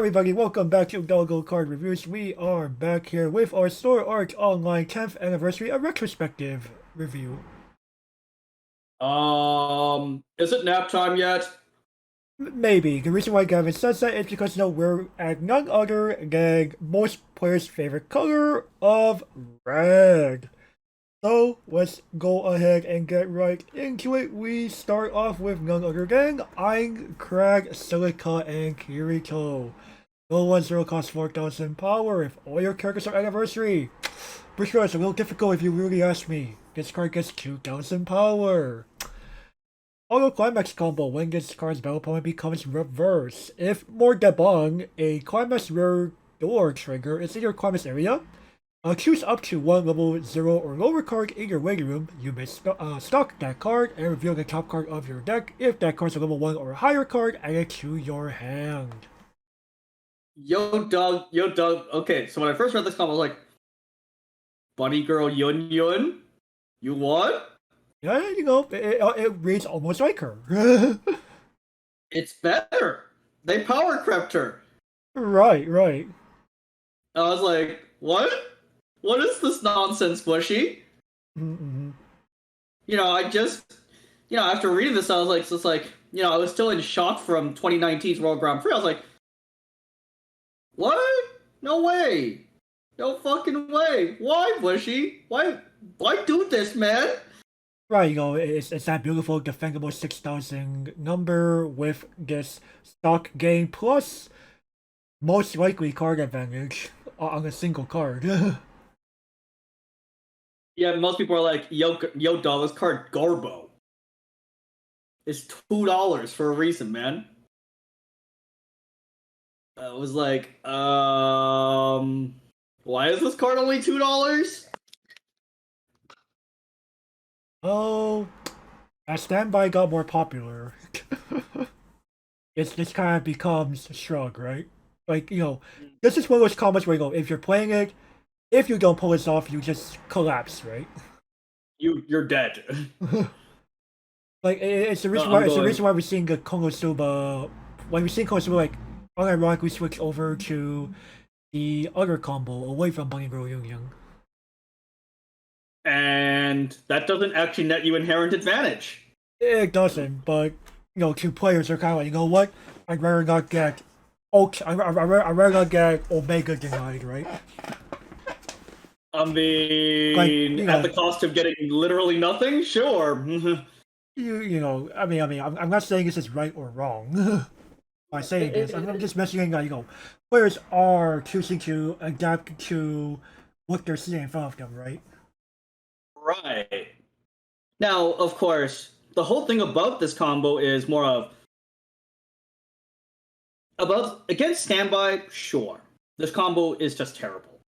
everybody, welcome back to Doggo Card Reviews. We are back here with our Sword Art Online 10th Anniversary, a retrospective review. Is it nap time yet? Maybe. The reason why Gavin says that is because, we're at none other than most players' favorite color of red. So, let's go ahead and get right into it. We start off with none other than Aincrad, Silica, and Kirito. No 1-0 costs 4,000 power if all your characters are anniversary. For sure, it's a little difficult if you really ask me. This card gets 2,000 power. Auto Climax combo, when this card's battle point becomes reverse. If more debong, a Climax rare door trigger is in your Climax area, choose up to one level 0 or lower card in your waiting room. You may stock that card and reveal the top card of your deck. If that card's a level 1 or higher card, add it to your hand. Yo, dog. Okay, so when I first read this comment, I was like, Bunny Girl Yun Yun? You what? Yeah, it reads almost like her. It's better. They power crept her. Right. I was like, what? What is this nonsense, Bushy? Mm-hmm. After reading this, I was like, I was still in shock from 2019's World Grand Prix. I was like, what? No way. No fucking way. Why, Bushy? Why do this, man? Right, it's that beautiful defendable 6,000 number with this stock gain plus most likely card advantage on a single card. Yeah, most people are like, yo, dog, this card Garbo. It's $2 for a reason, man. I was like, why is this card only $2? Oh, as Standby got more popular, this kind of becomes shrug, right? Like, this is one of those comments where if you're playing it, if you don't pull this off, you just collapse, right? You're dead. Like, it's the reason why we're seeing the Konosuba, when we're seeing Konosuba, like, unironically switch over to the other combo away from Bunny Girl Young. And that doesn't actually net you inherent advantage. It doesn't, but, two players are kind of like, you know what? I'd rather not get Omega denied, right? I mean, at the cost of getting literally nothing? Sure. I'm not saying this is right or wrong by saying this. I'm just mentioning that, players are choosing to adapt to what they're seeing in front of them, right? Right. Now, of course, the whole thing about this combo is more of against Standby, sure. This combo is just terrible.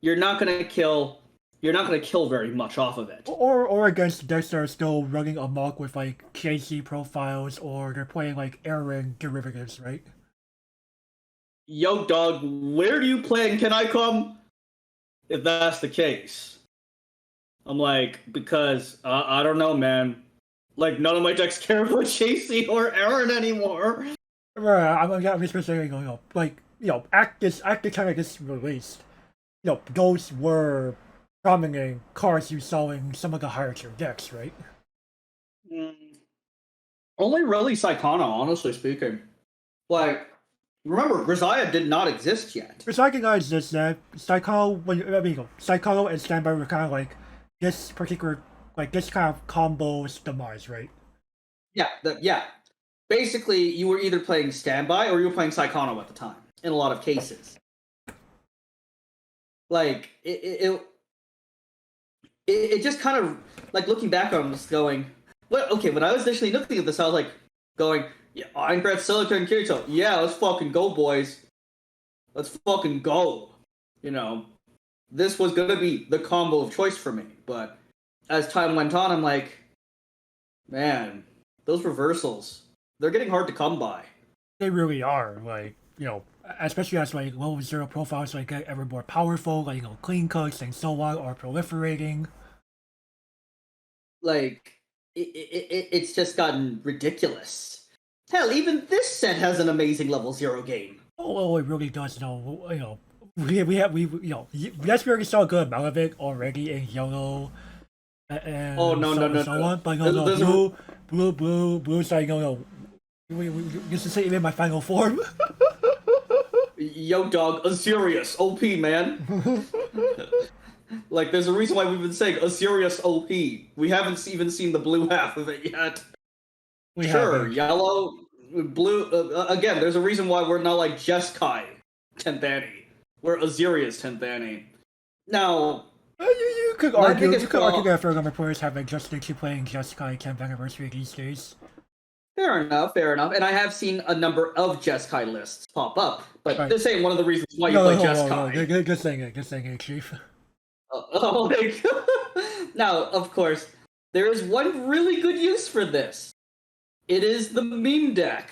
You're not gonna kill very much off of it. Or against decks that are still running amok with like KC profiles, or they're playing like Aaron derivatives, right? Yo, dog, where do you play and can I come? If that's the case. I'm like, because I don't know, man. Like, none of my decks care about JC or Aaron anymore. Right, I'm just saying, at the time of this released, those were prominent cards you saw in some of the higher tier decks, right? Only really Psychona, honestly speaking. Like, remember, Grisaia did not exist yet. Grisaia did not exist yet. Psychona and Standby were kind of like this particular, this kind of combo's demise, right? Yeah. Basically, you were either playing Standby or you were playing Psychona at the time, in a lot of cases. Like, it just kind of, like, looking back on this going, when I was initially looking at this, I was like, going, yeah, Aincrad, Silica, and Kirito, yeah, let's fucking go, boys. Let's fucking go. This was gonna be the combo of choice for me, but as time went on, I'm like, man, those reversals, they're getting hard to come by. They really are, especially as level 0 profiles get ever more powerful, clean cuts and so on are proliferating. Like, it's just gotten ridiculous. Hell, even this set has an amazing level 0 game. Oh, it really does. Yes, we already saw a good amount of it already in yellow Oh and no no no so no. on. But no, There's a blue's like no. This is even my final form. yo dog, a serious OP man. Like, there's a reason why we've been saying a serious OP. We haven't even seen the blue half of it yet. We Sure, haven't. yellow, blue. Again, there's a reason why we're not like Jeskai 10th Annie. We're Aziria's 10th Annie. Now, You could my argue. You biggest could argue flaw. that for number players have adjusted to playing Jeskai 10th anniversary these days. Fair enough, fair enough. And I have seen a number of Jeskai lists pop up, but Right. this ain't one of the reasons why you No, play no, no, no. Jeskai. Good saying it. Good saying it, Chief. Like, now, of course, there is one really good use for this. It is the meme deck.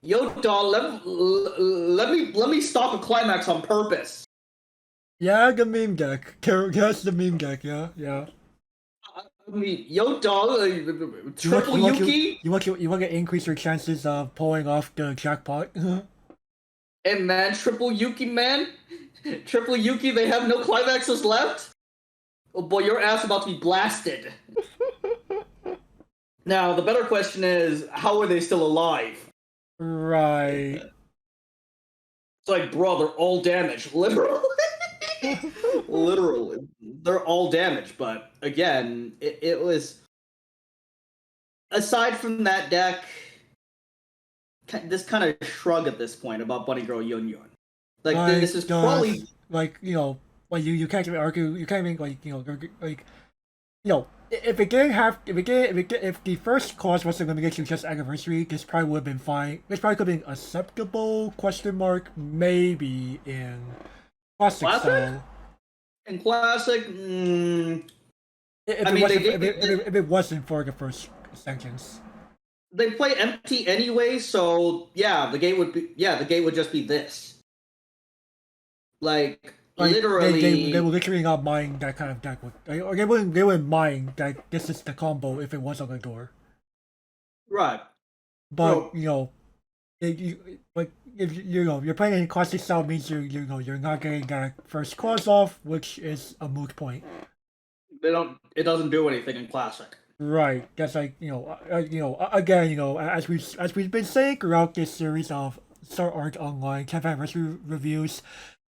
Yo, dog, let me stop a climax on purpose. Yeah, the meme deck. Yes, the meme deck. Yeah, yeah. I mean, yo, dog, triple Yuki, You want to increase your chances of pulling off the jackpot. and man, triple Yuki, man, triple Yuki. They have no climaxes left. Oh boy, your ass about to be blasted. Now, the better question is, how are they still alive? Right. It's like, bro, they're all damaged, literally. Literally, they're all damaged. But again, it was, aside from that deck, this kind of shrug at this point about Bunny Girl Yun Yun. Like, this is probably like you can't even argue. You can't even if it didn't have if the first cause was going to get you just anniversary, this probably would have been fine. This probably could have been acceptable? Question mark. Maybe in classic Classic? style. in classic. If it wasn't for the first sentence. They play empty anyway, so yeah, the gate would just be this. Like literally, they would literally not mind that kind of deck. Or they wouldn't mind that this is the combo if it was on the door. right. But Well, if you're playing in classic style means you're not getting that first clause off, which is a moot point. it doesn't do anything in classic. Right. That's like again as we've been saying throughout this series of Star Art Online 10th anniversary reviews,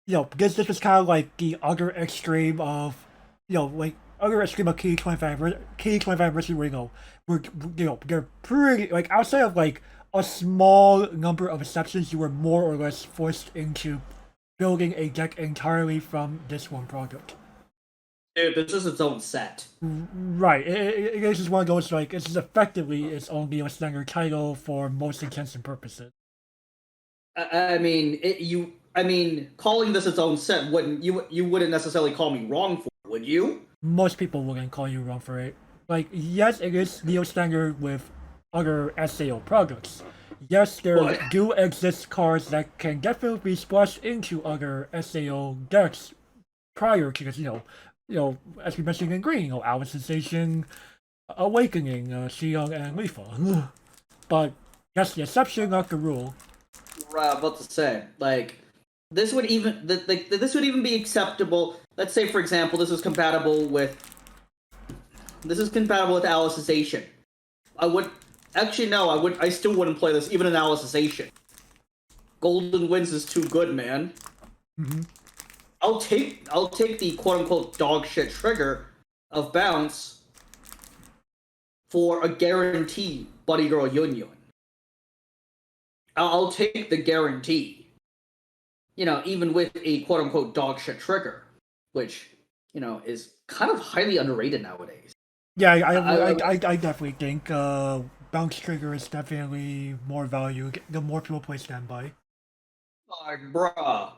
because this is kind of like the other extreme of other extreme of Key 20th anniversary where they're pretty like outside of like a small number of exceptions, you were more or less forced into building a deck entirely from this one product. Dude, this is its own set. Right. It is just one of those like it's effectively its own standard title for most intents and purposes. I mean, calling this its own set you wouldn't necessarily call me wrong for it, would you? Most people wouldn't call you wrong for it. Like, yes, it is Neo standard with other SAO products. Yes, there But do exist cards that can definitely be splashed into other SAO decks prior to this, as we mentioned in green, Alice Sensation, Awakening, Xiong, and Leafa. But that's the exception, not the rule. right, I'm about to say, like, this would even be acceptable. Let's say, for example, this is compatible with Alicization. I would actually no, I still wouldn't play this even in Alicization. Golden Winds is too good, man. Mm-hmm. I'll take the quote unquote dog shit trigger of bounce for a guarantee Buddy Girl Yun Yun. I'll take the guarantee. Even with a quote unquote dog shit trigger, which, is kind of highly underrated nowadays. Yeah, I definitely think bounce trigger is definitely more value the more people play standby. Like, bruh.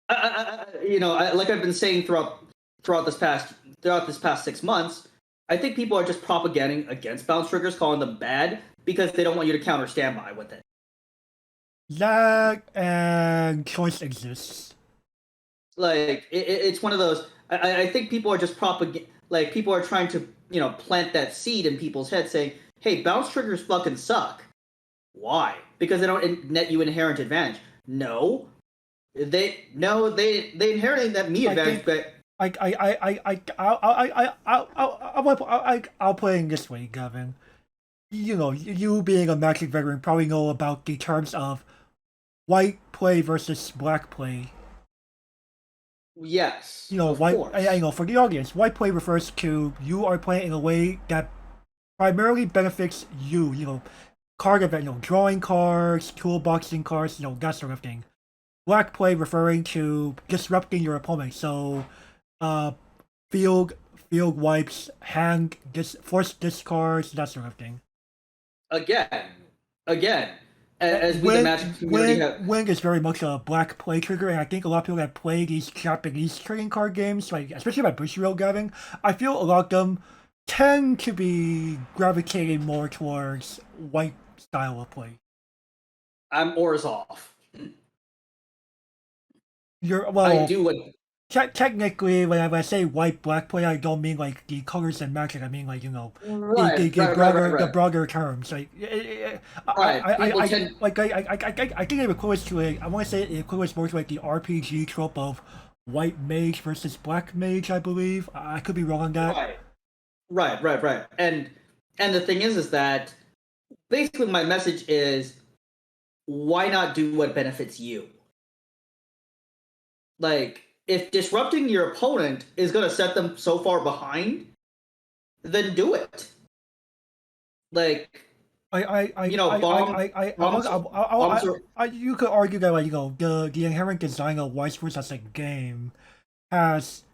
Like I've been saying throughout this past 6 months, I think people are just propagating against bounce triggers, calling them bad because they don't want you to counter standby with it. That and choice exists. Like it's one of those. I think people are just people are trying to plant that seed in people's heads, saying, "Hey, bounce triggers fucking suck. Why? Because they don't net you inherent advantage. No, they inheriting that me I advantage, think but I'll put it in this way, Gavin. You know, you being a Magic veteran probably know about the terms of white play versus black play. yes, You know, of white. I course. know for the audience, white play refers to you are playing in a way that primarily benefits you. You know, card event, you know, drawing cards, toolboxing cards, you know, that sort of thing. Black play referring to disrupting your opponent. So, uh, field field wipes, hand force discards, that sort of thing. Again, again, as we the Magic community have. Wing is very much a black play trigger, and I think a lot of people that play these Japanese trading card games, like especially by Bushiroad Gavin, I feel a lot of them tend to be gravitating more towards white style of play. I'm oars off. You're I well, do what. technically, when I say white black play, I don't mean like the colors and Magic. I mean like you know Right, right, right, right, the right. broader terms. Like Right. People tend. I think it equivalents to a I want to say it equivalents more to like the RPG trope of white mage versus black mage. I believe I could be wrong on that. Right, right, right, right. And the thing is that basically my message is, why not do what benefits you? Like, if disrupting your opponent is going to set them so far behind, then do it. Like, bombs, bombs are You could argue that like you know the inherent design of Weiss Schwarz as a game has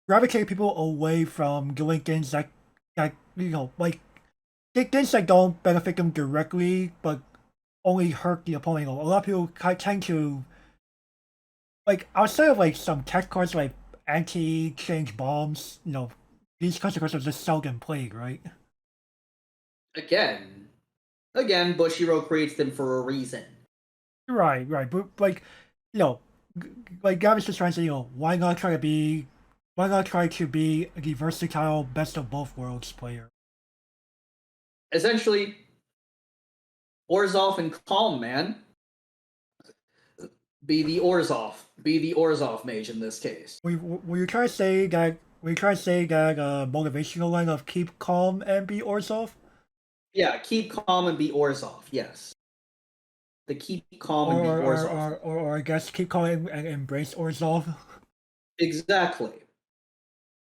gravitated people away from doing things that you know like things that don't benefit them directly but only hurt the opponent. A lot of people tend to like outside of like some tech cards like anti-change bombs. You know, these kinds of cards are just seldom played, right? again, again. Bushiroad creates them for a reason. Right, right. But like, you know, like Gavin's just trying to say, you know, why not try to be the versatile best of both worlds player? Essentially, Orzhov and Calm, man. Be the Orzhov. Be the Orzhov mage in this case. Were you trying to say that? Were you trying to say that motivational line of keep calm and be Orzhov, Yeah, keep calm and be Orzhov. Yes. The keep calm and be Orzhov. or I guess keep calm and embrace Orzhov? Exactly.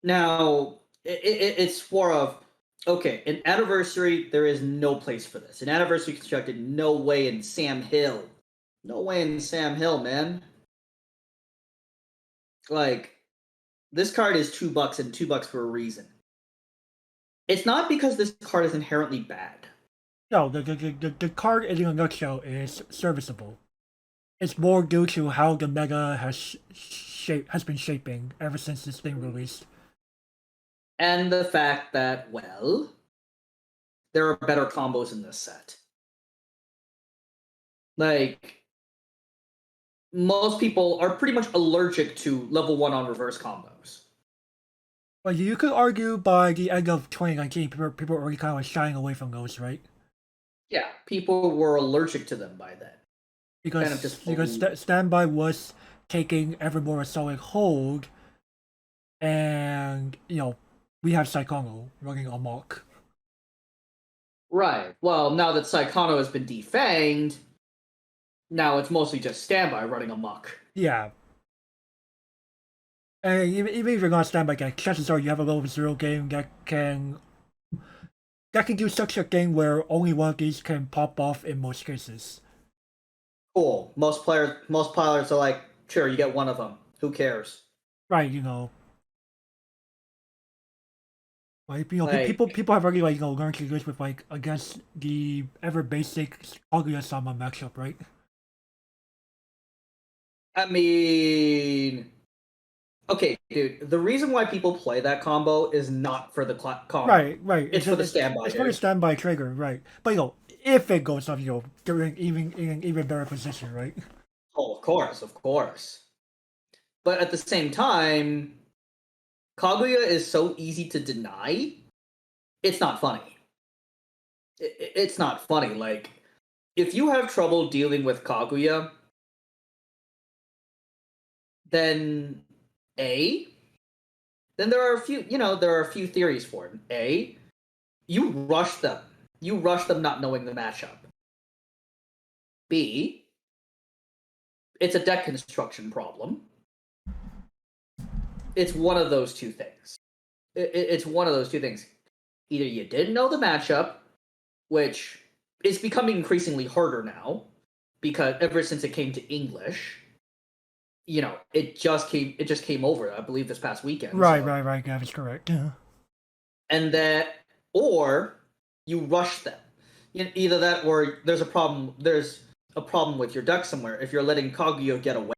Now, it's more of, okay, an anniversary, there is no place for this. An anniversary constructed, no way in Sam Hill. No way in Sam Hill, man. Like, this card is $2 and $2 for a reason. It's not because this card is inherently bad. No, the card in a nutshell is serviceable. It's more due to how the meta has been shaping ever since it's been released. And the fact that, well, there are better combos in this set. Like, most people are pretty much allergic to level 1 on reverse combos. But you could argue by the end of 2019, people were already kind of shying away from those, right? Yeah, people were allergic to them by then. Kind of just Standby was taking ever more a solid hold, and you know we have Saikono running amok. Right. Well, now that Saikano has been defanged, now it's mostly just standby running amok. Yeah. And even if you're not standby, chances are you have a level 0 game that can do such a thing where only one of these can pop off in most cases. Cool. Most pilots are like, sure, you get one of them. Who cares? Right, you know. Like, you know, Like, people have already like you know learned to live with like against the ever basic Kaguya-sama matchup, right? I mean, okay, dude. The reason why people play that combo is not for the combo. Right, right. It's for the standby. It's for the standby trigger, right? But you know, if it goes off, you know, they're in an even better position, right? Oh, of course, of course. But at the same time, Kaguya is so easy to deny. It's not funny. It's not funny. Like, if you have trouble dealing with Kaguya, then A, then there are a few theories for it. A, you rush them. You rush them not knowing the matchup. B, it's a deck construction problem. It's one of those two things. It's one of those two things. Either you didn't know the matchup, which is becoming increasingly harder now, because ever since it came to English, it just came over, I believe, this past weekend. Right, Gavin's correct. Yeah. And that, or you rush them. Either that, or there's a problem with your deck somewhere if you're letting Kaguya get away.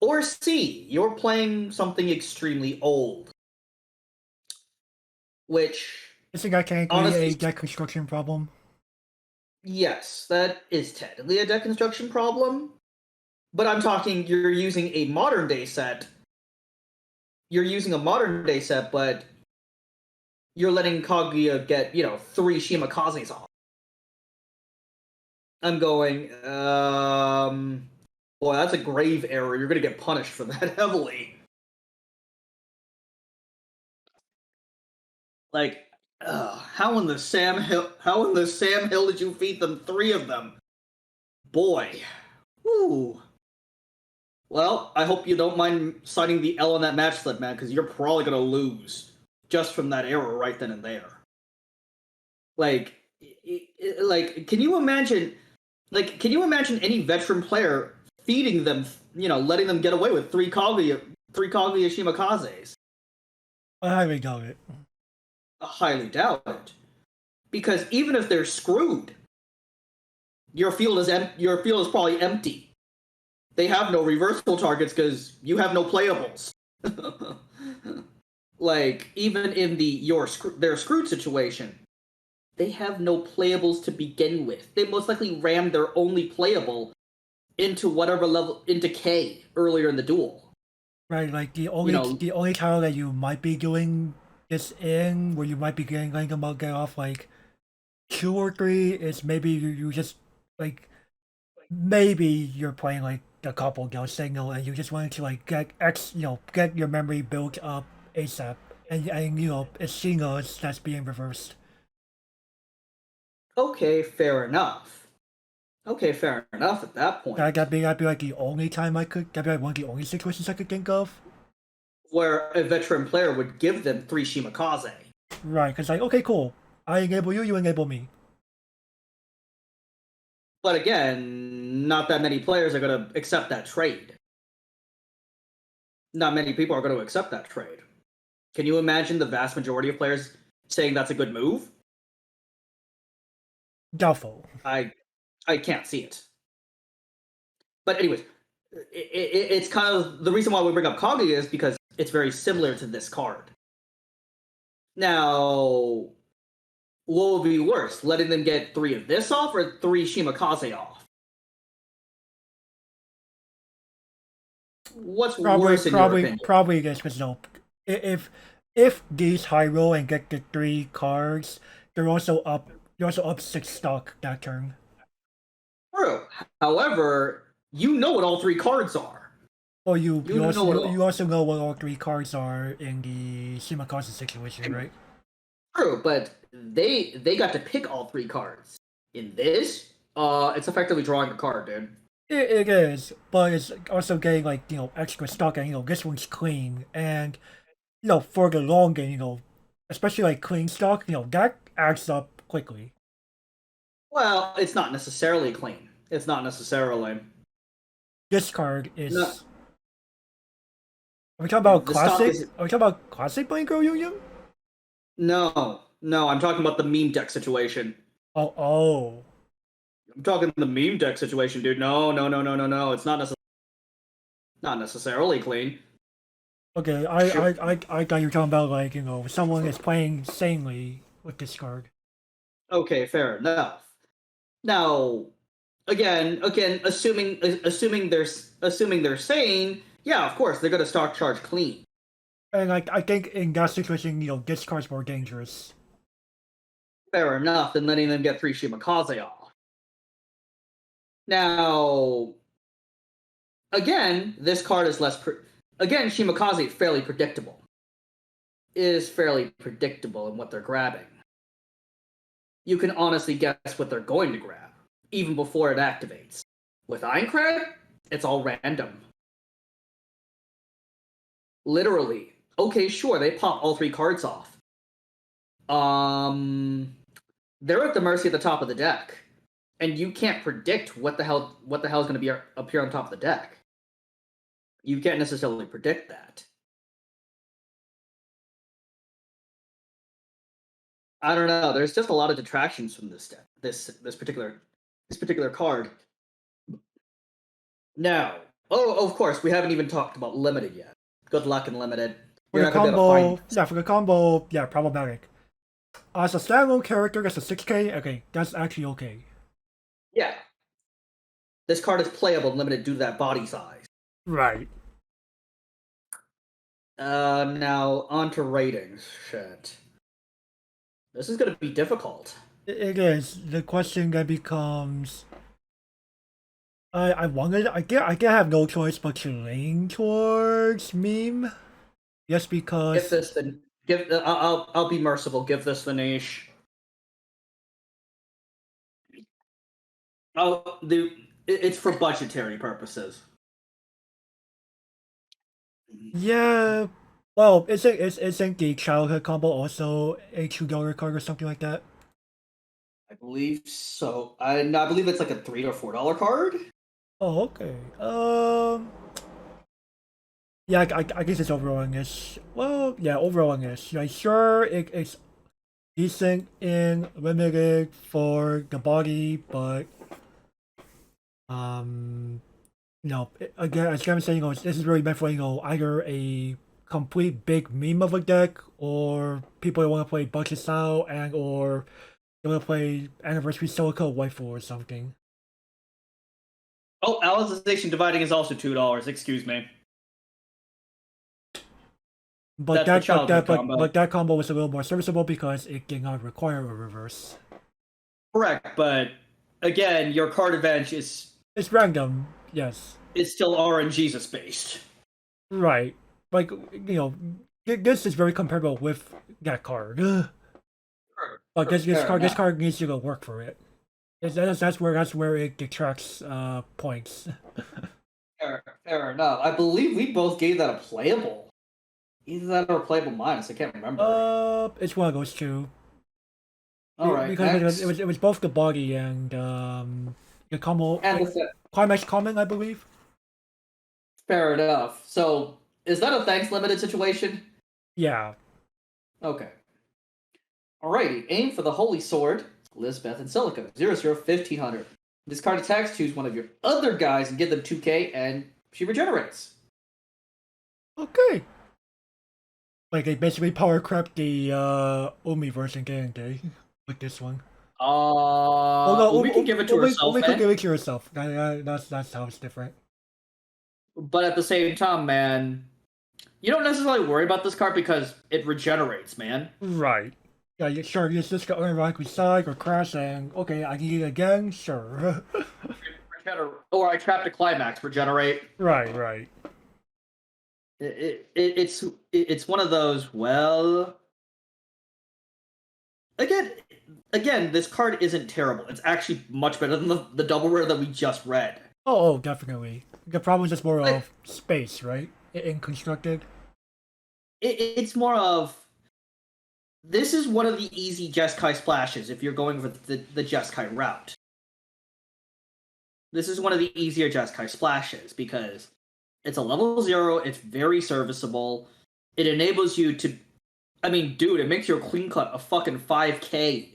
Or C, you're playing something extremely old. Which, I think I can create a deck construction problem. Yes, that is technically a deck construction problem. But I'm talking, you're using a modern day set. You're using a modern day set, but you're letting Kaguya get, 3 Shimakazes off. I'm going, boy, that's a grave error. You're going to get punished for that heavily. Like, how in the Sam Hill did you feed them 3 of them? Boy. Woo. Well, I hope you don't mind citing the L on that match slip, man, because you're probably going to lose just from that error right then and there. Like, can you imagine any veteran player feeding them, letting them get away with 3 Kaguya Shimakazes? I highly doubt it. I highly doubt it. Because even if they're screwed, your field is probably empty. They have no reversal targets because you have no playables. Like, even in their screwed situation, they have no playables to begin with. They most likely rammed their only playable into whatever level, into K earlier in the duel. Right, like the only title that you might be doing this in, where you might be letting them get off like 2 or 3, is maybe you just like, maybe you're playing like a couple Gale Signal and you just wanted to like get your memory built up ASAP, and it's Shingos that's being reversed. Okay, fair enough at that point. That'd be like the only time that'd be like one of the only situations I could think of where a veteran player would give them 3 Shimakaze. Right, because like, okay, cool. I enable you, you enable me. But again, not that many players are going to accept that trade. Not many people are going to accept that trade. Can you imagine the vast majority of players saying that's a good move? Doubtful. I can't see it. But anyways, it's kind of the reason why we bring up Kaguya is because it's very similar to this card. Now, what would be worse, letting them get 3 of this off or 3 Shimakaze off? What's worse in your opinion? Probably this, because if these high roll and get the 3 cards, you're also up 6 stock that turn. True. However, you know what all 3 cards are. Or you also know what all 3 cards are in the Shimakaze situation, right? True, but they got to pick all 3 cards. In this, it's effectively drawing a card, dude. It is, but it's also getting like extra stock, and this one's clean, and for the long game, especially like clean stock, that adds up quickly. Well, it's not necessarily clean. It's not necessarily. This card is. No. Are we talking about classic? Are we talking about classic Blanco Union? No, I'm talking about the meme deck situation. Oh. I'm talking the meme deck situation, dude. No. It's not necessarily clean. Okay, I thought you were talking about like someone is playing sanely with this card. Okay, fair enough. Now, again, assuming they're sane, yeah, of course they're gonna start charge clean. And like I think in that situation, this card's more dangerous. Fair enough than letting them get 3 Shimakaze off. Now, again, this card is less. Again, Shimakaze fairly predictable. Is fairly predictable in what they're grabbing. You can honestly guess what they're going to grab, even before it activates. With Aincrad, it's all random. Literally. Okay, sure, they pop all 3 cards off. They're at the mercy of the top of the deck. And you can't predict what the hell is going to be appear on top of the deck. You can't necessarily predict that. I don't know. There's just a lot of detractions from this deck. This particular card. Now, of course, we haven't even talked about limited yet. Good luck in limited. For the combo, for the combo, problematic. As a standalone character, that's a 6K. Okay, that's actually okay. Yeah. This card is playable and limited due to that body size. Right. Now, on to ratings. Shit. This is gonna be difficult. It is. The question then becomes... I have no choice but to lean towards meme. Just because... I'll be merciful. Give this the niche. Oh, it's for budgetary purposes. Yeah. Well, isn't the childhood combo also a $2 card or something like that? I believe so. I believe it's like a $3 or $4 card. Oh, okay. Yeah, I guess it's overalling-ish. Well, yeah, overalling-ish. Like, sure, it's decent in limited for the body, but again, as Kevin said, this is really meant for either a complete big meme of a deck, or people that want to play budget style, and or they want to play Anniversary Silica Waifu or something. Oh, Alicization Dividing is also $2. Excuse me. But that combo was a little more serviceable because it did not require a reverse. Correct, but again, your card advantage is... It's random, yes. It's still RNGesus based. Right. Like, this is very comparable with that card. But this card needs to go work for it. That's where it detracts points. Fair enough. I believe we both gave that a playable. Either that or a playable minus. I can't remember. It's one of those two. All right. Because it was both the body and the combo and climax comment, I believe. Fair enough. So is that a thanks limited situation? Yeah. Okay. Alrighty. Aim for the Holy Sword. Lisbeth and Silica. 0/0/1500. This card attacks, choose one of your other guys and give them 2k, and she regenerates. Okay. Like, they basically power crept the Umi version, didn't they? With this one. Umi can give it to herself. Umi can give it to herself. That's how it's different. But at the same time, man, you don't necessarily worry about this card because it regenerates, man. Right. Yeah, sure, you just got automatically side or crash and, okay, I need it again, sure. Or I trapped a climax, regenerate. Right. It's one of those, well... Again, this card isn't terrible. It's actually much better than the double rare that we just read. Oh, definitely. The problem is just more of space, right? In constructed. It's more of... This is one of the easy Jeskai splashes if you're going for the Jeskai route. This is one of the easier Jeskai splashes because it's a level 0, it's very serviceable, it enables you to... I mean, dude, it makes your clean cut a fucking 5k.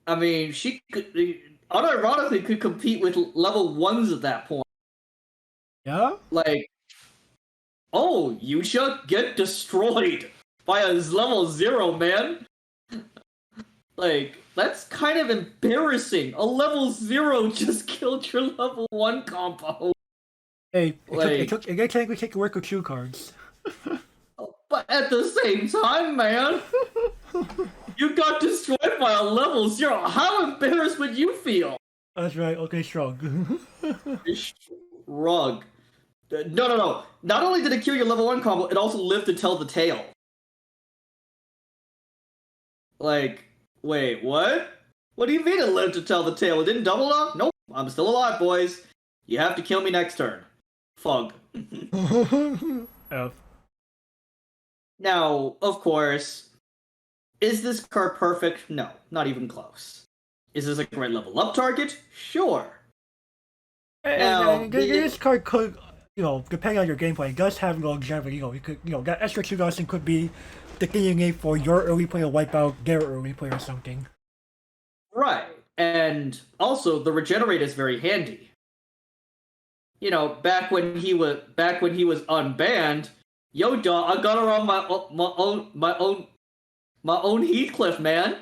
I mean, she could... unironically could compete with level 1s at that point. Yeah? Like, oh, Yucha, get destroyed by a level 0, man. Like, that's kind of embarrassing. A level 0 just killed your level 1 combo. Hey, it technically take work with 2 cards. But at the same time, man, you got destroyed by a level 0. How embarrassed would you feel? That's right. Okay, shrug. Shrug. No. Not only did it cure your level 1 combo, it also lived to tell the tale. Like, wait, what? What do you mean it lived to tell the tale? It didn't double up? Nope, I'm still alive, boys. You have to kill me next turn. Fug. F. Now, of course, is this card perfect? No, not even close. Is this a great level up target? Sure. And this card could, depending on your gameplay, it does have longevity. You could, that extra 2,000 could be the thing you need for your early play to wipe out their early play or something. Right. And also, the regenerate is very handy. Back when he was unbanned, yo, dog, I got around my own Heathcliff, man.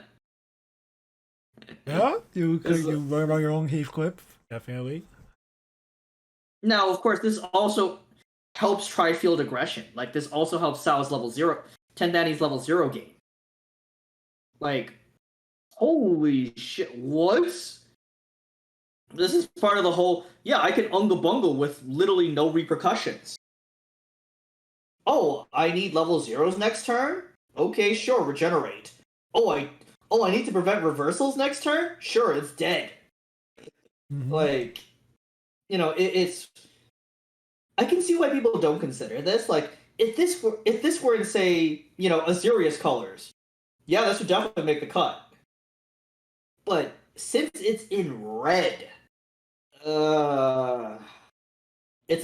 Yeah, you learn about your own Heathcliff, definitely. Now, of course, this also helps Tri-Field aggression. Like, this also helps Sal's level 0, Tendani's level 0 game. Like, holy shit, what? This is part of the whole, I can unga bungle with literally no repercussions. Oh, I need level 0s next turn? Okay, sure, regenerate. Oh, I need to prevent reversals next turn? Sure, it's dead. Mm-hmm. Like, it's... I can see why people don't consider this. Like, if this were in, say, Azirius colors, this would definitely make the cut. But since it's in red, it's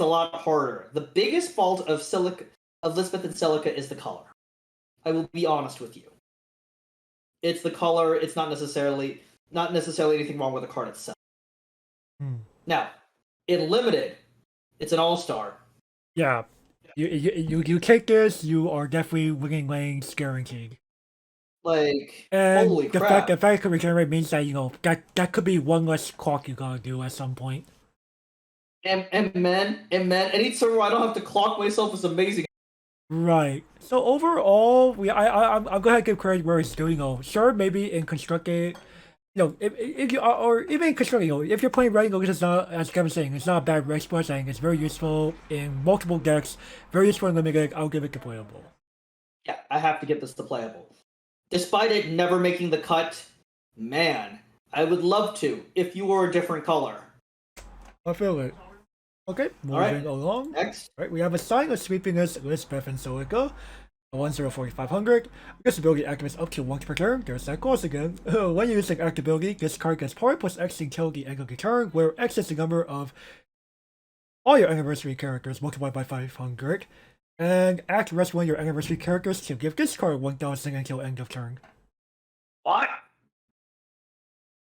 a lot harder. The biggest fault of Lisbeth and Silica is the color. I will be honest with you. It's the color. It's not necessarily anything wrong with the card itself. Now, in limited, it's an all-star. Yeah. You take this, you are definitely winning lanes guaranteed. Like, and holy the crap. The fact it could regenerate means that, that could be one less clock you gotta do at some point. And man, any turn where I don't have to clock myself is amazing. Right. So overall, I'm gonna give credit where it's doing. Sure, maybe in constructed, if you are, or even in constructed, if you're playing Red, it's not, as Kevin's saying, it's not a bad Red Schwarz saying, it's very useful in multiple decks, very useful in limited. I'll give it to playable. Yeah, I have to give this to playable. Despite it never making the cut, man, I would love to if you were a different color. I feel it. Okay, moving along. Next. Right, we have a Sign of Sleepiness, Lisbeth and Silica. 1/0/4500. This ability activates up to once per turn. There's that clause again. When using active ability, this card gets power plus X until the end of the turn, where X is the number of all your anniversary characters multiplied by 500. And act rest one of your anniversary characters to give this card 1,000 until end of turn. What?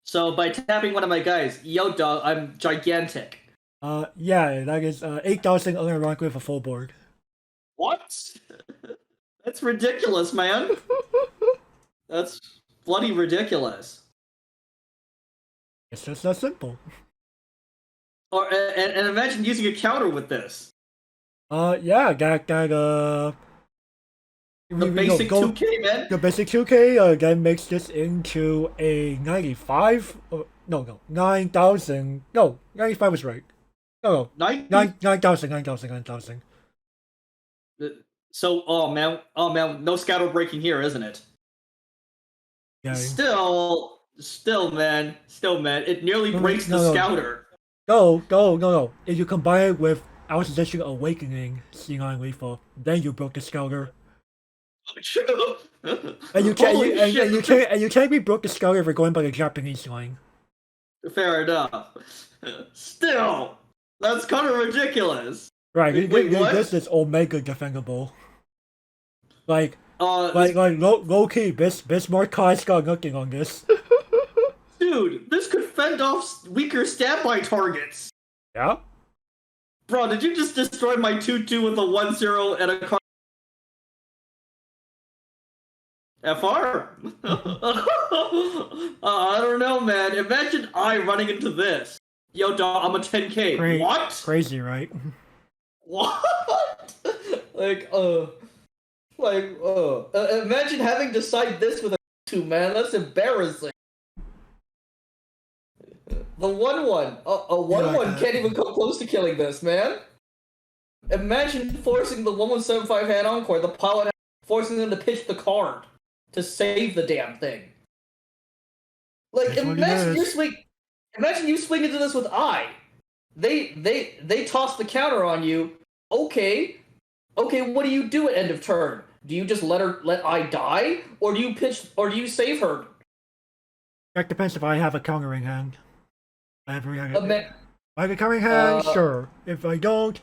So by tapping one of my guys, yo dog, I'm gigantic. Yeah, that is 8,000 unironically with a full board. What? That's ridiculous, man. That's bloody ridiculous. It's just that simple. And imagine using a counter with this. Yeah, that the basic 2K, man. The basic 2K then makes this into a 95. No, 9,000. No, 95 was right. No, 9,000. So, oh man, no scatter breaking here, isn't it? Yeah. Still, man, it nearly breaks the scouter. No. If you combine it with Our Suggestion Awakening, C9 Leafa, then you broke the scouter. True. And you can't be broke the scouter if you're going by the Japanese line. Fair enough. Still, that's kind of ridiculous. Right, this is Omega defendable. Like low key, Bismarck Kai's got nothing on this. Dude, this could fend off weaker standby targets. Yeah? Bro, did you just destroy my 2/2 with a 1/0 and a card? FR? I don't know, man. Imagine I running into this. Yo, dog, I'm a 10K. What? Crazy, right? What? Imagine having to side this with a 2, man. That's embarrassing. The 1-1. A 1-1 can't even come close to killing this, man. Imagine forcing the 1175 hand encore, the pilot, forcing them to pitch the card to save the damn thing. Like, imagine you swing into this with I. They toss the counter on you. Okay, what do you do at end of turn? Do you just let I die, or do you save her? That depends if I have a countering hand. I have a countering hand, sure. If I don't,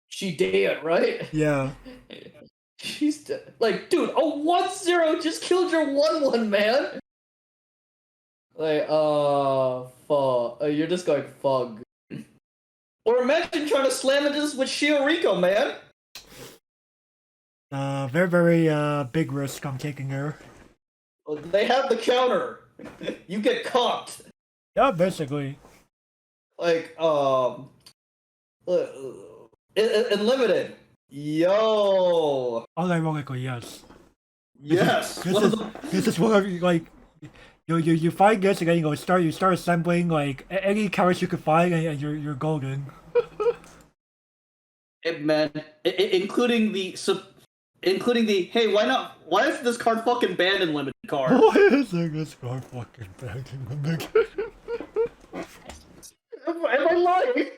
she dead, right? Yeah. She's dead. Like, dude, a 1-0 just killed your 1-1, man. Like, fuck. You're just going fug. Or imagine trying to slam into this with Shioriko, man. Very, very, big risk I'm taking here. They have the counter. You get caught. Yeah, basically. Like, Unlimited. Yo. Unironically, yes. Yes. This is one of, like, you find this and then you start assembling, like, any cards you can find and you're golden. Man, including the hey, why is this card fucking banned in limited card? Why is this card fucking banned in limited? Am I lying?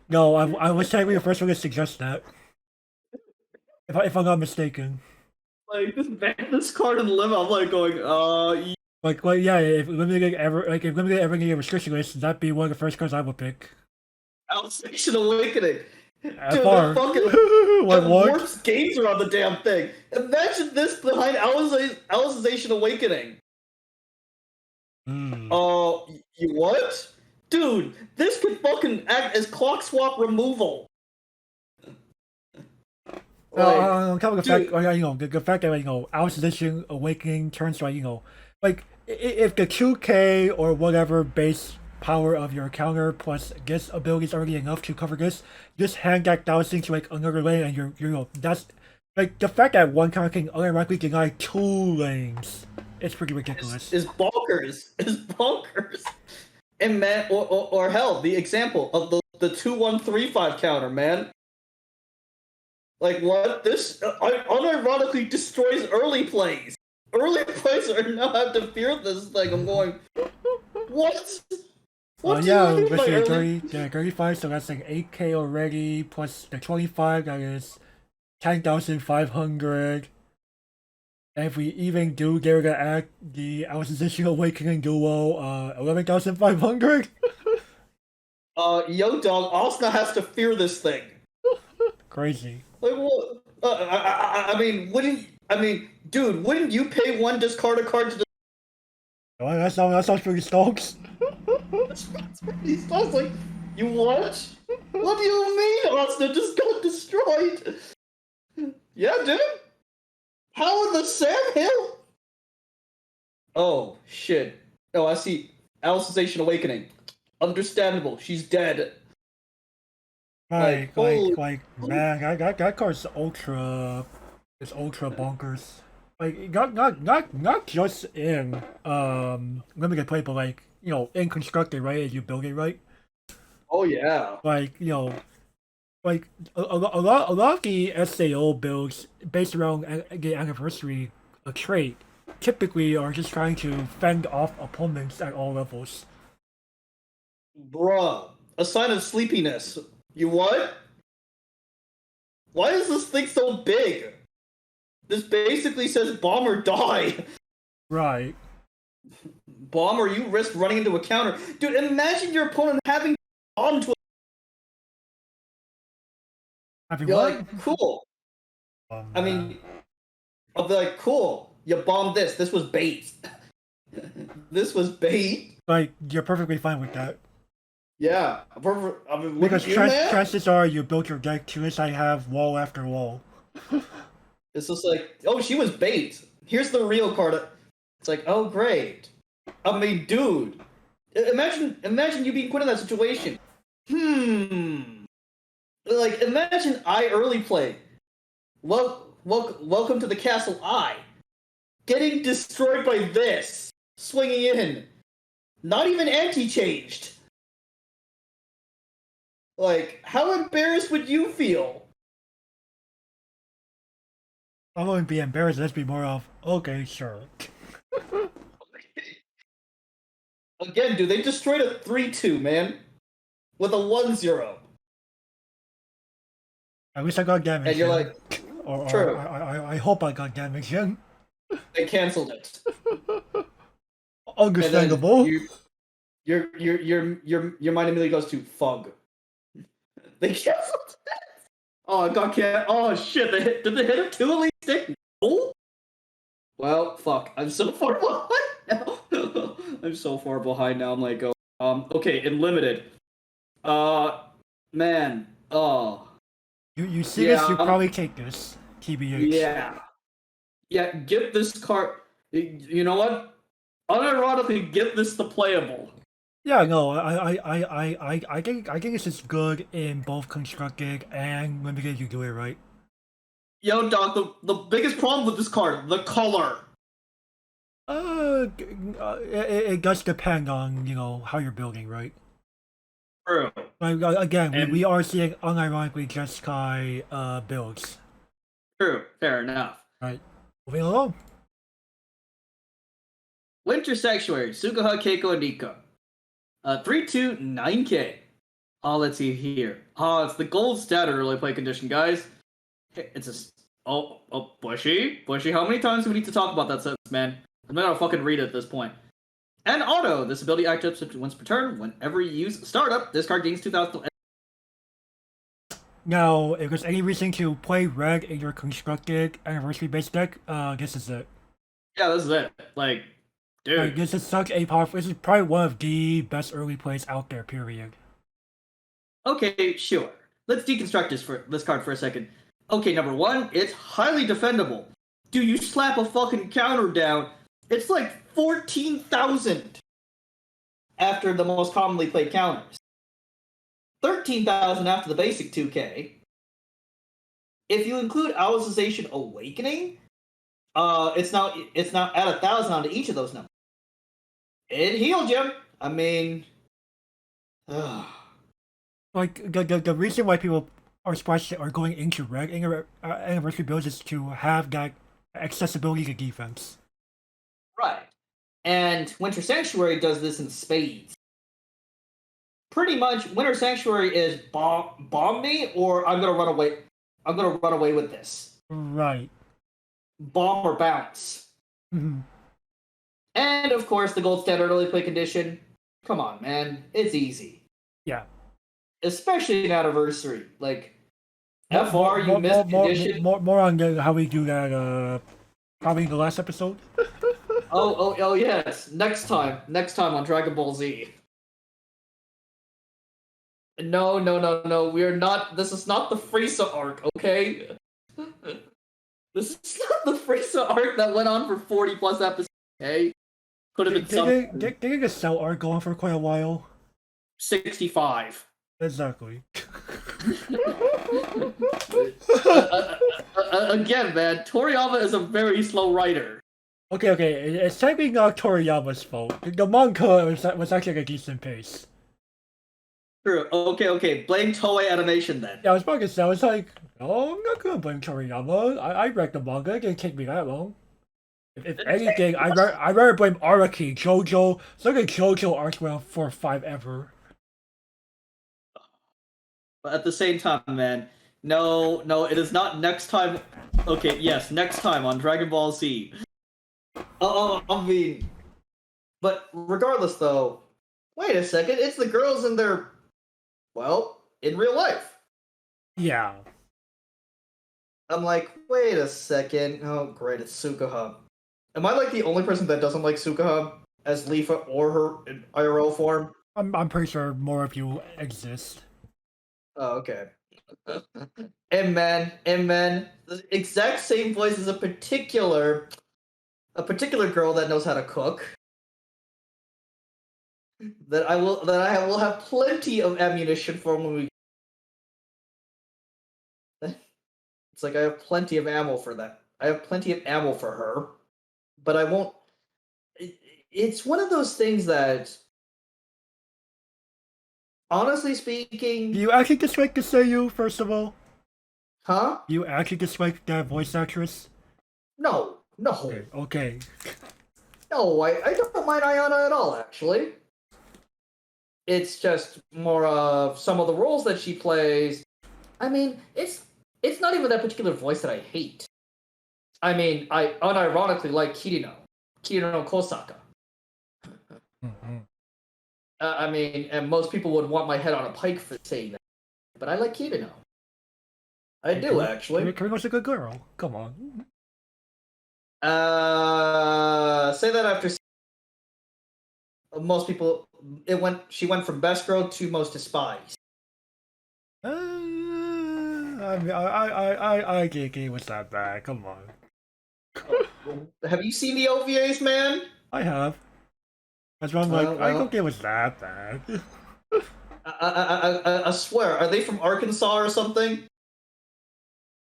No, I was technically the first one to suggest that. If I'm not mistaken. Like, just ban this card in limit, I'm like going, Like, yeah, if limited ever getting a restriction list, that'd be one of the first cards I would pick. Alicization Awakening. Dude, far. Fucking What? warps games around the damn thing. Imagine this behind Alicization Awakening. You what? Dude, this could fucking act as clock swap removal. On top of the fact, the fact that, Alicization Awakening turns to, like, if the 2K or whatever base power of your counter plus this ability is already enough to cover this, just hand that thing to, like, another lane and you're that's, like, the fact that one counter can automatically deny 2 lanes, it's pretty ridiculous. It's bonkers. It's bonkers. And man, or hell, the example of the 2-1-3-5 counter, man. Like, what? This unironically destroys early plays. Early plays are now have to fear this thing. I'm going, what? What do you mean by early? 35, so that's like 8K already, plus the 25, that is 10,500. And if we even do get the Alicization Awakening duo, 11,500. Yo, dog, Asuna has to fear this thing. Crazy. Like, what? Dude, wouldn't you pay one discard a card to the... Oh, that sounds pretty stonks. That's pretty stonks. Like, you what? What do you mean Asuna just got destroyed? Yeah, dude? How in the Sam Hill? Oh, shit. Oh, I see. Alicization Awakening. Understandable. She's dead. Like, man, that card's ultra bonkers. Like, not just in limited play, but, like, in constructed, right? As you build it, right? Oh yeah. Like, like a lot of the SAO builds based around the anniversary trait typically are just trying to fend off opponents at all levels. Bruh, a sign of sleepiness. You what? Why is this thing so big? This basically says bomb or die. Right. Bomb or you risk running into a counter. Dude, imagine your opponent having bomb to You're like, cool. I mean, I'll be like, cool. You bombed this. This was bait. This was bait. Like, you're perfectly fine with that. Yeah. Because chances are you built your deck to this. I have wall after wall. It's just like, oh, she was bait. Here's the real card. It's like, oh, great. I mean, dude. Imagine you being put in that situation. Like, imagine I early play. Welcome to the castle I. Getting destroyed by this. Swinging in. Not even anti-changed. Like, how embarrassed would you feel? I wouldn't be embarrassed. Let's be more of, okay, sure. Again, dude, they destroyed a 3-2, man. With a 1-0. At least I got damage. And you're like, or true. I hope I got damage in. They canceled it. Understandable. Your mind immediately goes to fug. They canceled it. Oh, I got can't. Oh shit! Did they hit a 2 elite stick? No. Well, fuck. I'm so far behind now. I'm so far behind now. I'm like, okay, in limited. Man. Oh. You see this? You probably take this. TBH. Yeah. Yeah. Get this card. You know what? Unironically, get this to playable. Yeah, no, I think this is good in both constructed and limited. You do it right. Yo, dog. The biggest problem with this card, the color. It does depend on how you're building, right? True. Like, again, we are seeing unironically just Kai builds. True. Fair enough. Right. Moving along. Winter Sanctuary, Suguha, Keiko, and Rika. 3-2, 9K. Oh, let's see here. Oh, it's the gold standard early play condition, guys. It's a... Oh, Bushy? Bushy, how many times do we need to talk about that sentence, man? I'm not gonna fucking read it at this point. And auto. This ability activates once per turn. Whenever you use startup, this card gains 2,000... Now, if there's any reason to play red in your constructed anniversary-based deck, this is it. Yeah, this is it. Like, dude. Like, this is such a powerful... This is probably one of the best early plays out there, period. Okay, sure. Let's deconstruct this card for a second. Okay, number one, it's highly defendable. Dude, you slap a fucking counter down, it's like 14,000 after the most commonly played counters. 13,000 after the basic 2K. If you include Owlization Awakening, it's now at 1,000 onto each of those numbers. It healed you. I mean, like the reason why people are going into red anniversary builds is to have that accessibility to defense. Right. And Winter Sanctuary does this in spades. Pretty much, Winter Sanctuary is bomb me, or I'm gonna run away. I'm gonna run away with this. Right. Bomb or bounce. Mm-hmm. And of course, the gold standard early play condition. Come on, man, it's easy. Yeah. Especially an anniversary, like FR, you missed condition. More on how we do that. Probably in the last episode. oh yes. Next time on Dragon Ball Z. No. We are not. This is not the Frieza arc, okay? This is not the Frieza arc that went on for 40 plus episodes. Okay, could have been something. Didn't the Cell arc go on for quite a while? 65. Exactly. Again, man, Toriyama is a very slow writer. Okay. It's technically not Toriyama's fault. The manga was actually at a decent pace. True. Okay. Blame Toei Animation then. Yeah, I was about to say, I was like, oh, I'm not gonna blame Toriyama. I read the manga. It didn't take me that long. If anything, I'd rather blame Araki, JoJo. So the JoJo arcs went on for 5 ever. But at the same time, man, no, it is not next time. Okay, yes, next time on Dragon Ball Z. I mean, but regardless, though, wait a second, it's the girls in their, well, in real life. Yeah. I'm like, wait a second. Oh, great, it's Suguha. Am I like the only person that doesn't like Suguha as Leafa or her IRL form? I'm pretty sure more of you exist. Oh, okay. And man, the exact same voice as a particular girl that knows how to cook. That I will have plenty of ammunition for when we. It's like I have plenty of ammo for that. I have plenty of ammo for her, but I won't. It's one of those things that Honestly Do speaking, you actually dislike the Seiyu, first of all? huh? Do you actually dislike that voice actress? No, no, Okay, okay. no. I don't mind Ayana at all. Actually, it's just more of some of the roles that she plays. I mean, it's not even that particular voice that I hate. I mean, I unironically like Kirino Kosaka. Mhm. I mean, and most people would want my head on a pike for saying that, but I like Kirino. I do actually. Karino's a good girl. Come on. Say that after most people. She went from best girl to most despised. I think it was that bad. Come on. Have you seen the OVAs, man? I have. That's why I'm like, I don't Well, think it was that bad. I swear, are they from Arkansas or something?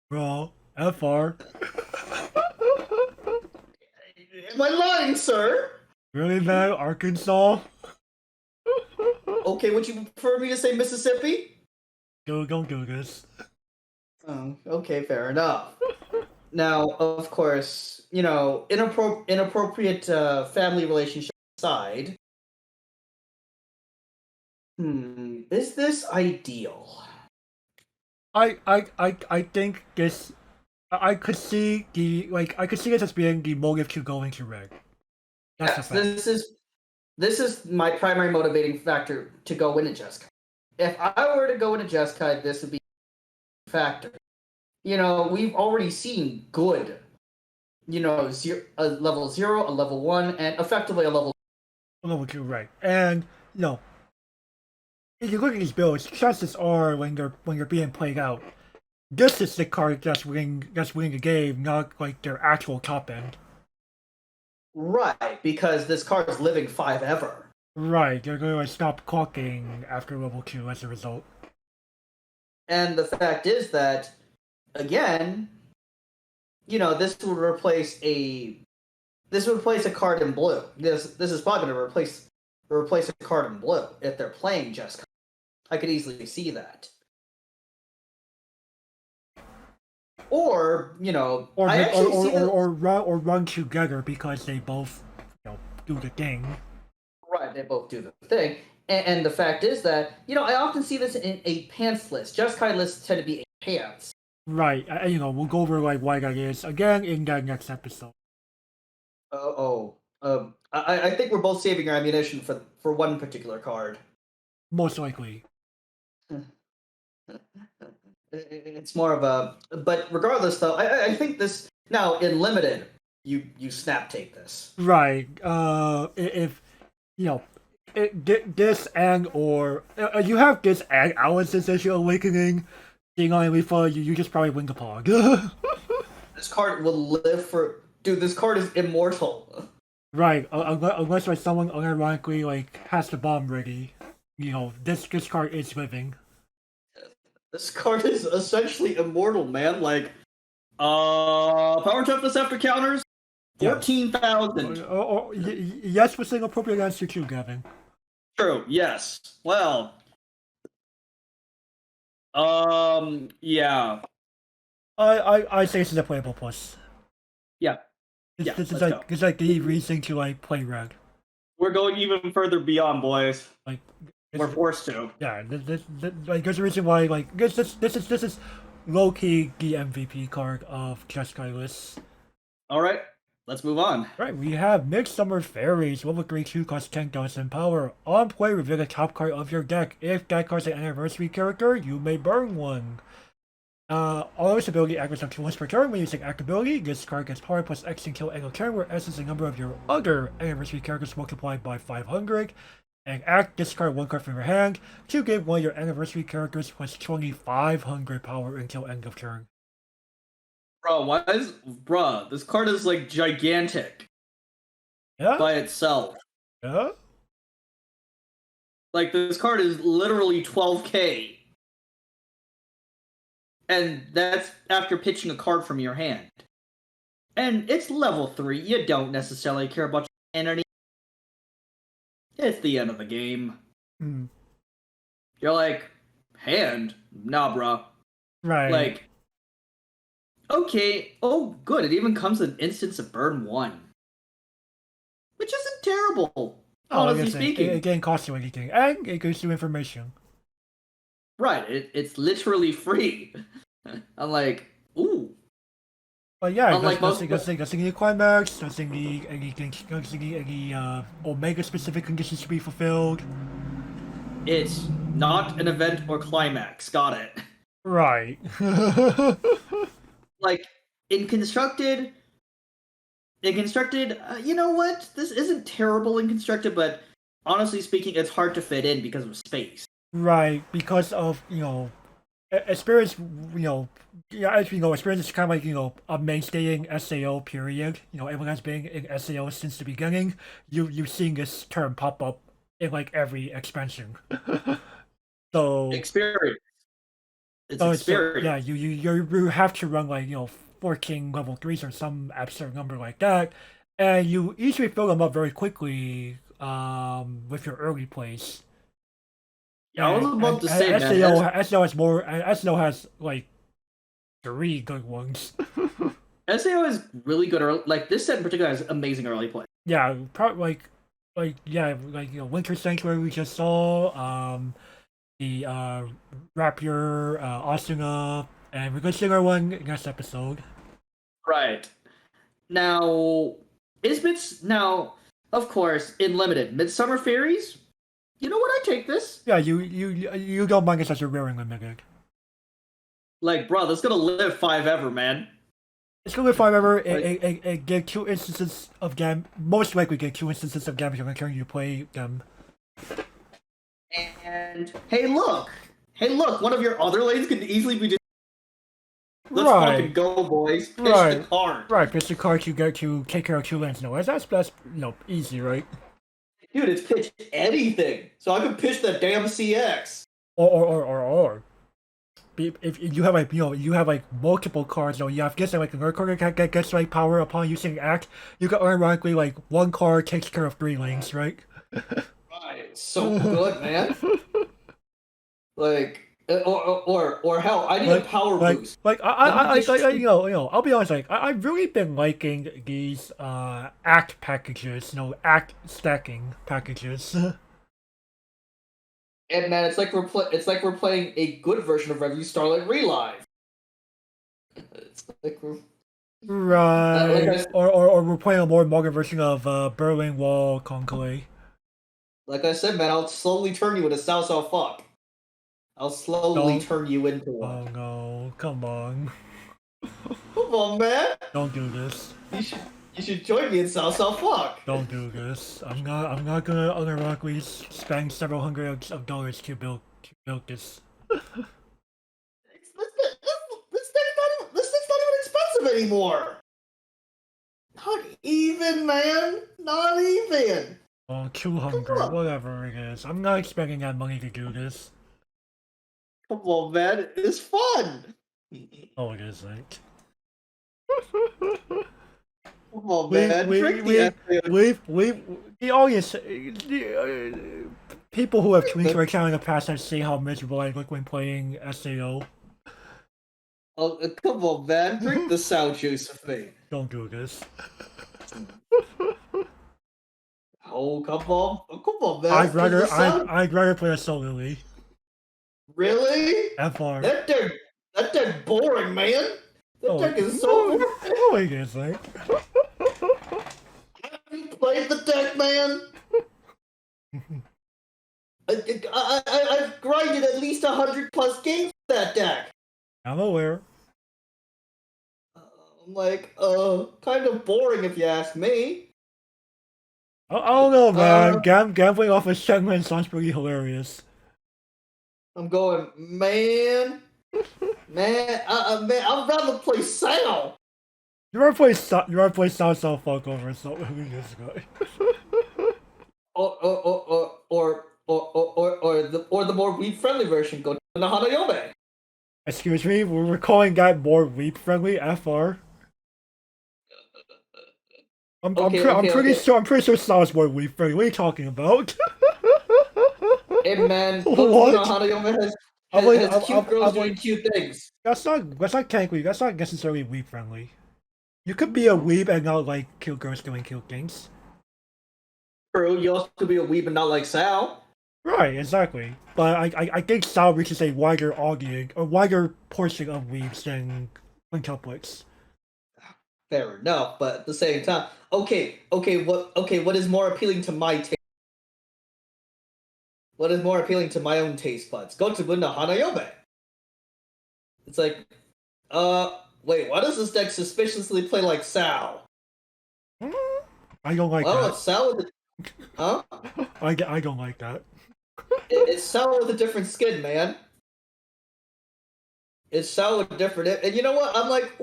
Bro, FR. Am I lying, sir? Really, man? Arkansas? Okay, would you prefer me to say Mississippi? Don't do this. Oh, okay, fair enough. Now, of course, you know, inappropriate family relationship aside, is this ideal? I think this. I could see I could see this as being the motive to go into red. That's a Yes, fact. this is my primary motivating factor to go into Jeskai. If I were to go into Jeskai, this would be a factor. You know, we've already seen good, you know, a level 0, a level 1, and effectively a level. Level 2, right. And, you know, if you look at these builds, chances are when you're being played out, this is the card that's winning the game, not like their actual top end. Right, because this card is living 5 ever. Right, they're going to stop clocking after level 2 as a result. And the fact is that, again, you know, this would replace a card in blue. This is probably going to replace a card in blue if they're playing Jeskai. I could easily see that. Or, you know, Or I actually see that. or run together because they both, you know, do the thing. Right, they both do the thing. And the fact is that, you know, I often see this in a pants list. Jeskai lists tend to be a pants. Right, you know, we'll go over like why that is again in that next episode. I think we're both saving our ammunition for one particular card. Most likely. It's more of a. But regardless, though, I think this now in limited, you snap take this. Right. If you know, this and or you have this and Alice's issue awakening, being on Leafa, you just probably win the pog. This card will live for. Dude, this card is immortal. Right. Unless like someone unironically like has the bomb ready, you know, this card is living. This card is essentially immortal, man. Like, power toughness after counters, 14,000. Yes, for saying appropriate answer too, Gavin. True. Yes. Well. Yeah. I say this is a playable plus. Yeah. Yeah. It's like the reason to like play red. We're going even further beyond, boys. Like we're forced to. Yeah, like there's a reason why like this is low key the MVP card of Jeskai lists. All right, let's move on. Right, we have Midsummer Fairies, level 3/2 cost 10,000 power. On play, reveal the top card of your deck. If that card's an anniversary character, you may burn one. All this ability activates up to once per turn when using act ability. This card gets power plus X until end of turn, where S is the number of your other anniversary characters multiplied by 500. And act, discard one card from your hand to give one of your anniversary characters plus 2,500 power until end of turn. Bruh, this card is like gigantic. Yeah? By itself. Yeah? Like, this card is literally 12k. And that's after pitching a card from your hand. And it's level 3, you don't necessarily care about your entity. It's the end of the game. You're like, hand? Nah, bruh. Right. Like, okay, oh, good. It even comes with an instance of burn 1, which isn't terrible, Oh, like I honestly said, it speaking. didn't cost you anything, and it gives you information. Right, it's literally free. I'm like, ooh. But yeah, Unlike most, doesn't need climax, doesn't need anything, doesn't need any Omega specific conditions to be fulfilled. it's not an event or climax. Got it. Right. Like in constructed, you know what? This isn't terrible in constructed, but honestly speaking, it's hard to fit in because of space. Right, because of, experience, yeah, as we know, experience is kind of like, a mainstay in SAO period. Everyone has been in SAO since the beginning. You've seen this term pop up in like every expansion. So, Experience. It's experience. yeah, you have to run like, 14 level 3s or some absurd number like that. And you usually fill them up very quickly with your early plays. Yeah, I was about to say, And man. SAO has more. SAO has like three good ones. SAO is really good early. Like this set in particular has amazing early play. Yeah, probably yeah, like Winter Sanctuary we just saw. The Rapier, Asuna, and we're gonna see our one next episode. Right. Now, now, of course, in limited Midsummer Fairies. You know what? I take this. Yeah, you don't mind it as a rare and limited. Like, bro, that's gonna live 5 ever, man. It's gonna be fine. Remember, Like, it get 2 instances of them. Most likely get 2 instances of damage when turn you play them. and hey, look, one of your other lanes can easily be just. Let's Right. fucking go, boys. Pitch Right. the card. Right, pitch the card you get to take care of 2 lands. No, that's easy, right? Dude, it's pitch anything. So I can pitch the damn CX. Or. If you have like you have like multiple cards, you have guess like another card that gets like power upon using act. You can ironically like one card takes care of 3 lanes, right? Right. So good, man. Like, or hell, I need a power boost. Like I'll be honest, like I've really been liking these act packages, act stacking packages. And man, it's like we're playing a good version of Review Starlight Relive. It's like we're Right. like Or we're playing a more modern version of Berlin Wall Conclave. like I said, man, I'll slowly turn you into South South fuck. I'll slowly turn you into one. Oh no, come on. Come on, man. Don't do this. You should join me in South South fuck. Don't do this. I'm not gonna unironically spend several hundreds of dollars to build this. This thing's not even expensive anymore. Not even, man. Not even. Oh, 200, whatever it is. I'm not expecting that money to do this. Come on, man. It's fun. Oh, it is, like. Come on, man. The audience, people who have tweeted our channel in the past have seen how miserable I look when playing SAO. Oh, come on, man. Drink the sound juice with me. Don't do this. Oh, come on. Oh, come on, man. I'd rather play a solo league. Really? FR. That deck boring, man. That deck is so boring. Oh, it is, like. Have you played the deck, man? I've grinded at least 100+ games for that deck. I'm aware. I'm like, kind of boring if you ask me. I don't know, man. Gambling off a segment sounds pretty hilarious. I'm going, man, I'd rather play Sao. You ever play South South Fuck over something this guy? or the more weed friendly version, go to the Hanayome. Excuse me, we're calling that more weep friendly. FR. I'm pretty sure South's more weep friendly. What are you talking about? Hey man, What? Hanayome has, I'm has, like, has cute girls I'm doing like, cute things. that's not cankly. That's not necessarily weeb friendly. You could be a weeb and not like cute girls doing cute things. True, you also could be a weeb and not like Sal. Right, exactly. But I think Sao reaches a wider audience, a wider portion of weebs than quintuplets. Fair enough, but at the same time, what is more appealing to my taste? What is more appealing to my own taste buds? Go to Bunda Hanayome. It's like, wait, why does this deck suspiciously play like Sal? I don't like Well, that. it's Sal with huh? I don't like that. It's Sal with a different skin, man. It's Sal with different, and you know what? I'm like,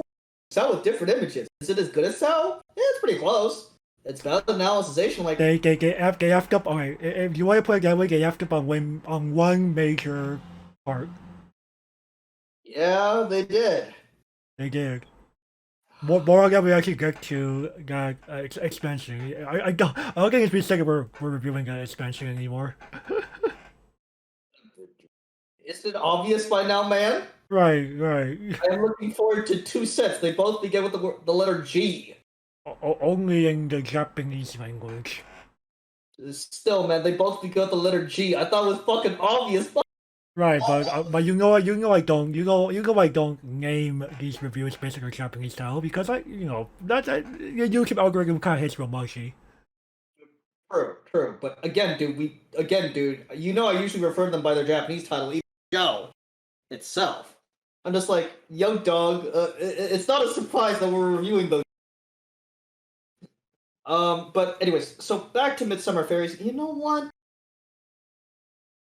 Sal with different images. Is it as good as Sal? Yeah, it's pretty close. It's better than Alicization. Like, They effed up. Alright, if you want to put it that way, they effed up on one major part. yeah, they did. They did. More on that we actually get to that expansion. I don't think it's been said we're reviewing that expansion anymore. Isn't it obvious by now, man? Right. I'm looking forward to two sets. They both begin with the letter G. Only in the Japanese language. Still, man, they both begin with the letter G. I thought it was fucking obvious. Right, but you know I don't name these reviews based on Japanese style because the YouTube algorithm kind of hits real mushy. True. But again, dude, you know I usually refer to them by their Japanese title, even the show itself. I'm just like, yo, dog. It's not a surprise that we're reviewing those. But anyways, so back to Midsummer Fairies. You know what,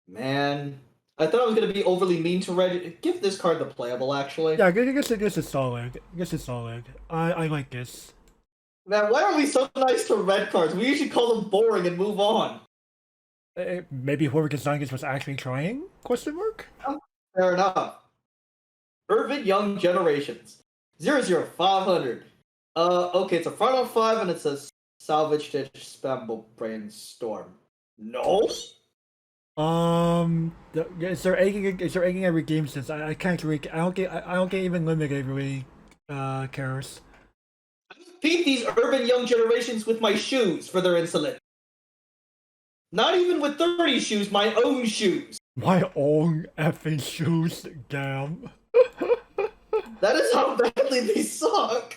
man? I thought I was gonna be overly mean to Red. Give this card the playable, actually. Yeah, I guess this is solid. This is solid. I like this. Man, why are we so nice to red cards? We usually call them boring and move on. Maybe whoever designed this was actually trying? Question mark. Oh, fair enough. Urban Young Generations. 00500. Okay, it's a front on 5 and it says Salvage Ditch Spamble Brainstorm. No? Is there anything every game since I can't really I don't get even limited really cares. I beat these Urban Young Generations with my shoes for their insolence. Not even with 30 shoes, my own shoes. My own effing shoes, damn. That is how badly they suck.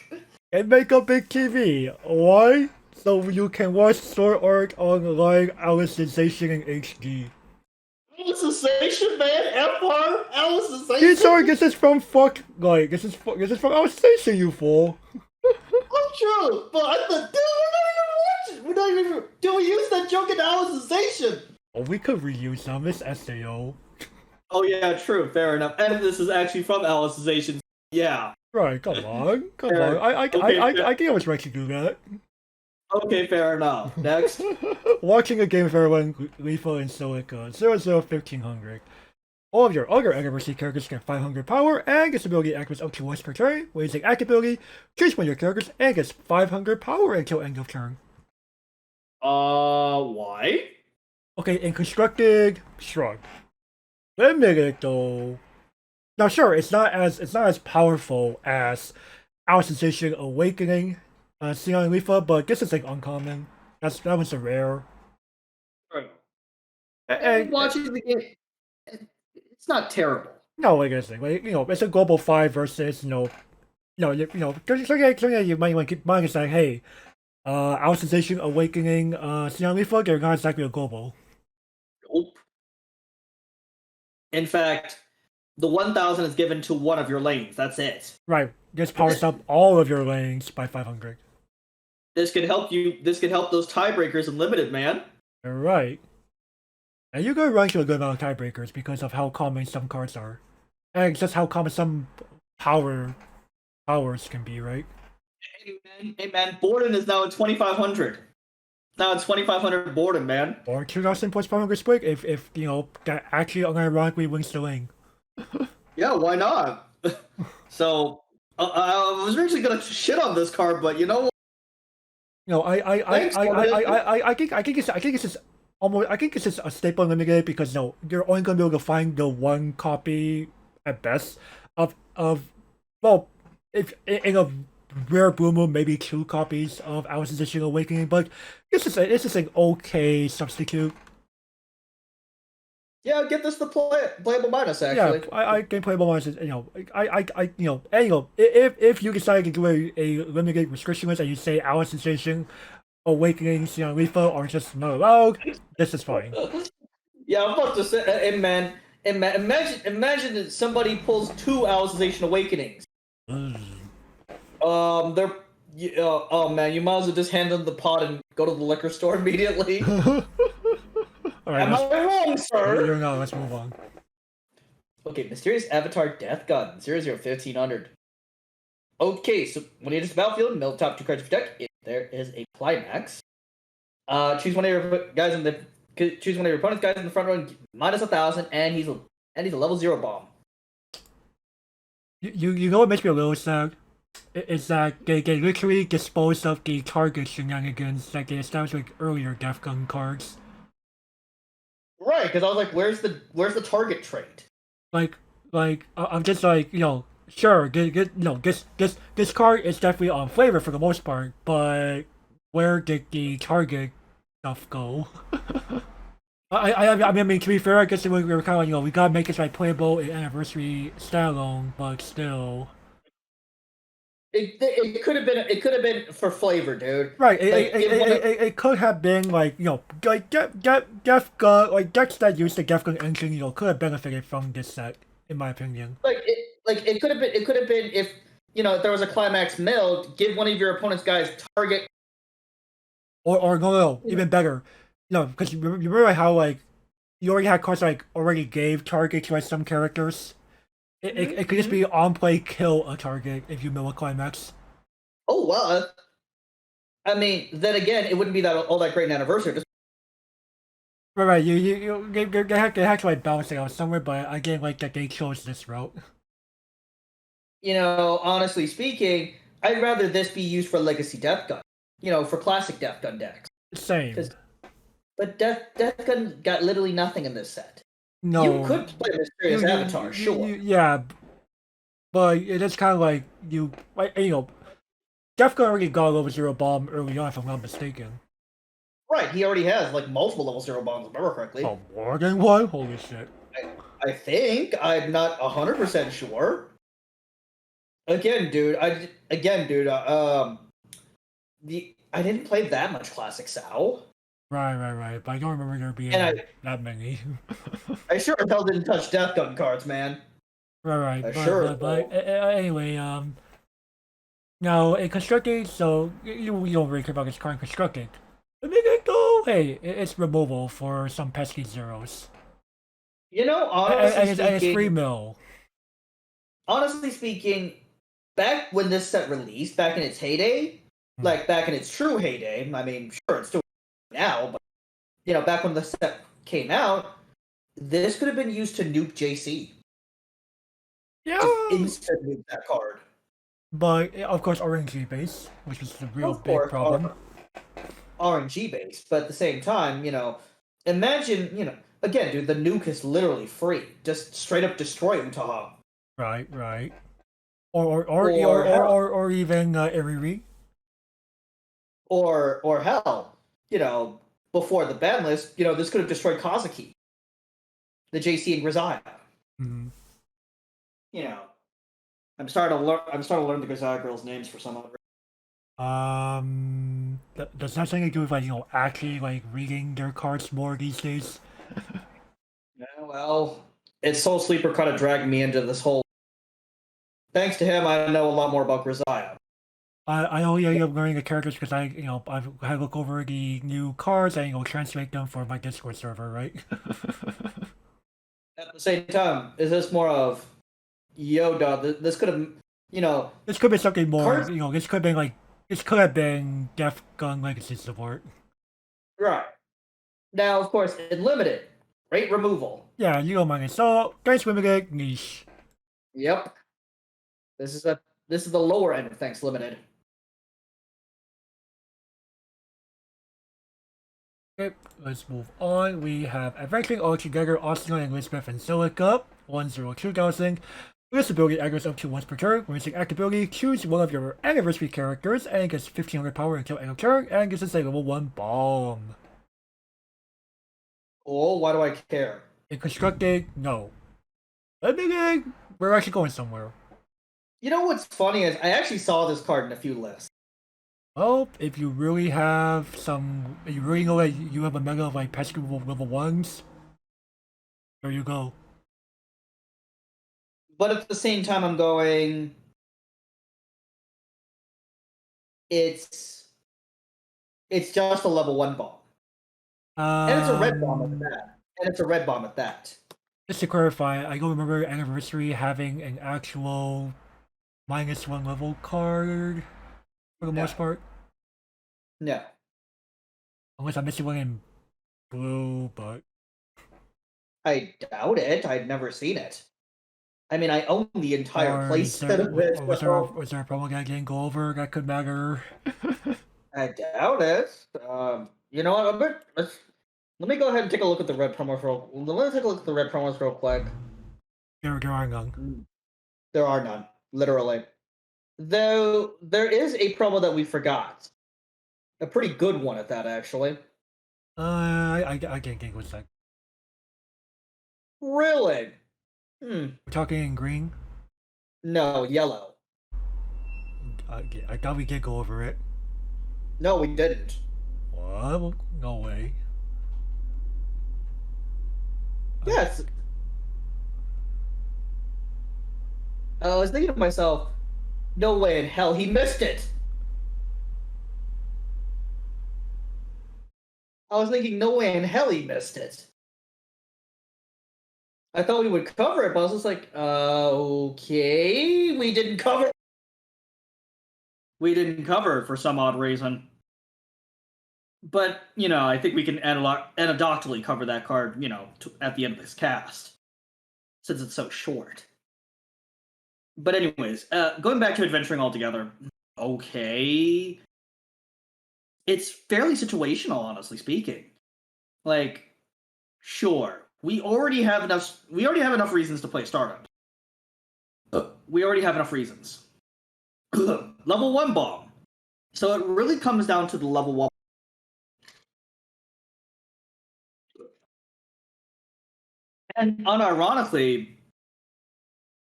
And make a big TV. Why? So you can watch Sword Art Online Alicization in HD. Alicization, man. FR Alicization. Hey, sorry, this is from this is from Alicization, you fool. Oh, true, but I thought, dude, we're not even. Do we use that joke in Alicization? Oh, we could reuse some. It's SAO. Oh yeah, true, fair enough. And this is actually from Alicization. Yeah. Right, come on. I think I was right to do that. Okay, fair enough. Next. Watching a game of everyone, Leafa and Silica, 001500. All of your other anniversary characters get 500 power and gets ability activates up to once per turn. Raising activity, choose one of your characters and gets 500 power until end of turn. Why? Okay, in constructed, shrug. Limited though. Now sure, it's not as powerful as Alicization Awakening, Sion and Leafa, but this is like uncommon. That was a rare. True. And Watching the game, it's not terrible. no, like I said, it's a global 5 versus so you might want to keep in mind is like, hey, Alicization Awakening, Sion and Leafa, they're not exactly a global. Nope. In fact, the 1000 is given to one of your lanes. That's it. Right. This powers up all of your lanes by 500. This could help you. This could help those tiebreakers in limited, man. Right. And you could run into a good amount of tiebreakers because of how common some cards are. And just how common some powers can be, right? Hey man, Borden is now at 2500. Now it's 2500 Borden, man. Or 2000 plus 500 split if that actually unironically wins the lane. Yeah, why not? So I was originally gonna shit on this card, but you know what? I think it's almost, I think it's just a staple limited because no, you're only gonna be able to find the one copy at best of well, if in a rare blue moon, maybe two copies of Alice Edition Awakening, but it's just an okay substitute. Yeah, get this the playable minus Yeah, actually. I can play more. And if you decide to do a limited restriction list and you say Alice Edition Awakenings, Leafa are just not allowed, this is fine. Yeah, I'm about to say, man, imagine that somebody pulls two Alicization Awakenings. They're, oh man, you might as well just hand them the pot and go to the liquor store immediately. All right, Am I wrong, sir? you're not. Let's move on. Okay, Mysterious Avatar Death Gun 01500. Okay, so when you enter the battlefield, mill top two cards of your deck. If there is a climax, choose one of your guys in the choose one of your opponent's guys in the front row, minus 1,000, and he's a level 0 bomb. You know what makes me a little sad? Is that they literally disposed of the target shenanigans that they established with earlier Death Gun cards. Right, because I was like, where's the target trait? I'm just like, sure, this card is definitely on flavor for the most part, but where did the target stuff go? I mean, to be fair, I guess we were kind of like, we gotta make this like playable in Anniversary standalone, but still. It could have been for flavor, dude. Right, Like, it could have been like, like Def Gun, like decks that use the Def Gun engine, could have benefited from this set, in my opinion. it could have been if if there was a climax mill, give one of your opponent's guys target. Or no, even better, because you remember how like you already had cards like already gave target to like some characters. It could just be on play kill a target if you mill a climax. Oh well, I mean, then again, it wouldn't be that all that great an anniversary. Just Right, they had to like balance it out somewhere, but I didn't like that they chose this route. honestly speaking, I'd rather this be used for Legacy Death Gun. For classic Death Gun decks. Same. But Death Gun got literally nothing in this set. No. You could play Mysterious Avatar, sure. Yeah, but it's kind of like Def Gun already got a level 0 bomb early on, if I'm not mistaken. Right, he already has like multiple level 0 bombs, if I remember correctly. Oh, more than one? Holy shit. I think. I'm not 100% sure. Again, dude, I didn't play that much Classic Sao. Right. But I don't remember there being that many. I sure as hell didn't touch Death Gun cards, man. Right. But anyway, now in constructed, so you don't really care about this card in constructed. But though, hey, it's removal for some pesky zeros. Honestly and it's free mill. Honestly speaking, back when this set released, back in its heyday, like back in its true heyday, I mean, sure, it's still now, but back when the set came out, this could have been used to nuke JC. Yeah. Just instant nuke that card. But of course, RNG base, which is the real big problem. RNG base, but at the same time, imagine, again, dude, the nuke is literally free. Just straight up destroy Utaha. Right. Or even Iriri. Or hell, before the ban list, this could have destroyed Kazuki, the JC and Grisaia. Mm-hmm. I'm starting to learn the Grisaia girls' names for some other reason. Does that have something to do with like actually like reading their cards more these days? Yeah, well, it's Soul Sleeper kind of dragged me into this whole. Thanks to him, I know a lot more about Grisaia. I only end up learning the characters because I had to look over the new cards and translate them for my Discord server, right? At the same time, is this more of Yoda? This could have, This could be something more. This could have been Death Gun Legacy support. Right. Now, of course, in limited rate removal. Yeah, you don't mind it. So, thanks limited niche. Yep. This is the lower end of thanks limited. Okay, let's move on. We have Adventuring All Together, Oscar and Lisbeth and Silica, 102,000. This ability aggroes up to once per turn. When using active ability, choose one of your anniversary characters and it gets 1500 power until end of turn and gets us a level 1 bomb. Oh, why do I care? In constructed, no. Admitting, we're actually going somewhere. You know what's funny is I actually saw this card in a few lists. Well, if you really have you really know that you have a mega of like pesky level 1s, there you go. But at the same time, I'm going. It's just a level 1 bomb. And it's a red bomb at that. Just to clarify, I don't remember Anniversary having an actual -1 level card for the most part. No. Unless I'm missing one in blue, but I doubt it. I'd never seen it. I mean, I own the entire playset of it. Was there a promo that I didn't go over that could matter? I doubt it. You know what? Let me go ahead and take a look at the red promos real quick. There are none. There are none, literally. Though there is a promo that we forgot. A pretty good one at that, actually. I can't think what's that. Really? We're talking in green? No, yellow. I thought we did go over it. No, we didn't. What? No way. Yes. I was thinking to myself, no way in hell he missed it. I was thinking, no way in hell he missed it. I thought we would cover it, but I was just like, okay, we didn't cover it. We didn't cover it for some odd reason. But, I think we can anecdotally cover that card, at the end of this cast. Since it's so short. But anyways, going back to Adventuring Altogether. Okay. It's fairly situational, honestly speaking. Like, sure. We already have enough reasons to play Stardom. We already have enough reasons. Level 1 bomb. So it really comes down to the level 1. And unironically,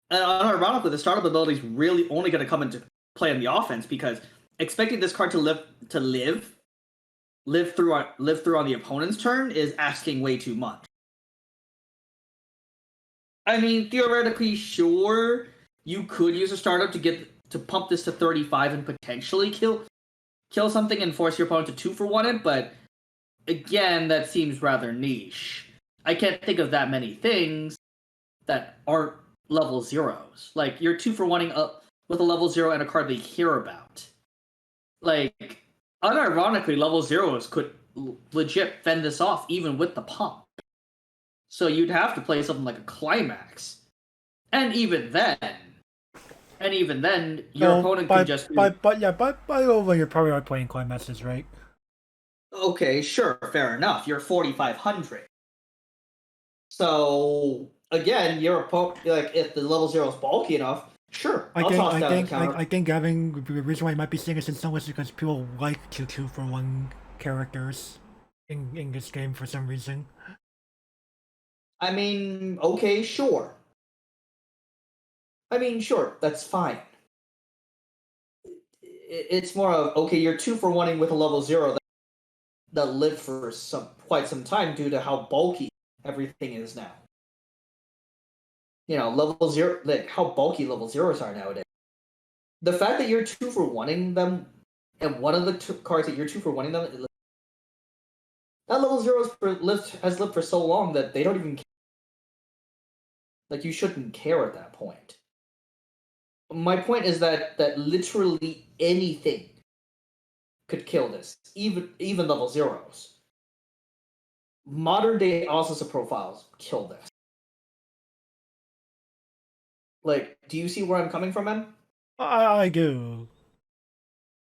the startup ability is really only going to come into play on the offense because expecting this card to live through on the opponent's turn is asking way too much. I mean, theoretically, sure, you could use a startup to pump this to 35 and potentially kill something and force your opponent to 2-for-1 it, but again, that seems rather niche. I can't think of that many things that aren't level 0s. Like, you're 2-for-1ing up with a level 0 and a card they hear about. Like, unironically, level 0s could legit fend this off even with the pump. So you'd have to play something like a Climax. And even then, your opponent could just... by over, you're probably not playing Climaxes, right? Okay, sure, fair enough. You're 4,500. So, again, your opponent, like, if the level 0 is bulky enough, sure, I think having the reason why you might be seeing this in some ways is because people like 2-for-1 characters in this game for some reason. I mean, okay, sure. Sure, that's fine. It's more of, okay, you're 2-for-1ing with a level 0 that lived for quite some time due to how bulky everything is now. Level 0, like how bulky level 0s are nowadays. The fact that you're 2-for-1ing them, and one of the cards that you're 2-for-1ing them, that level 0 has lived for so long that they don't even care. Like, you shouldn't care at that point. My point is that literally anything could kill this, even level 0s. Modern day Osasa profiles kill this. Like, do you see where I'm coming from, man? I do.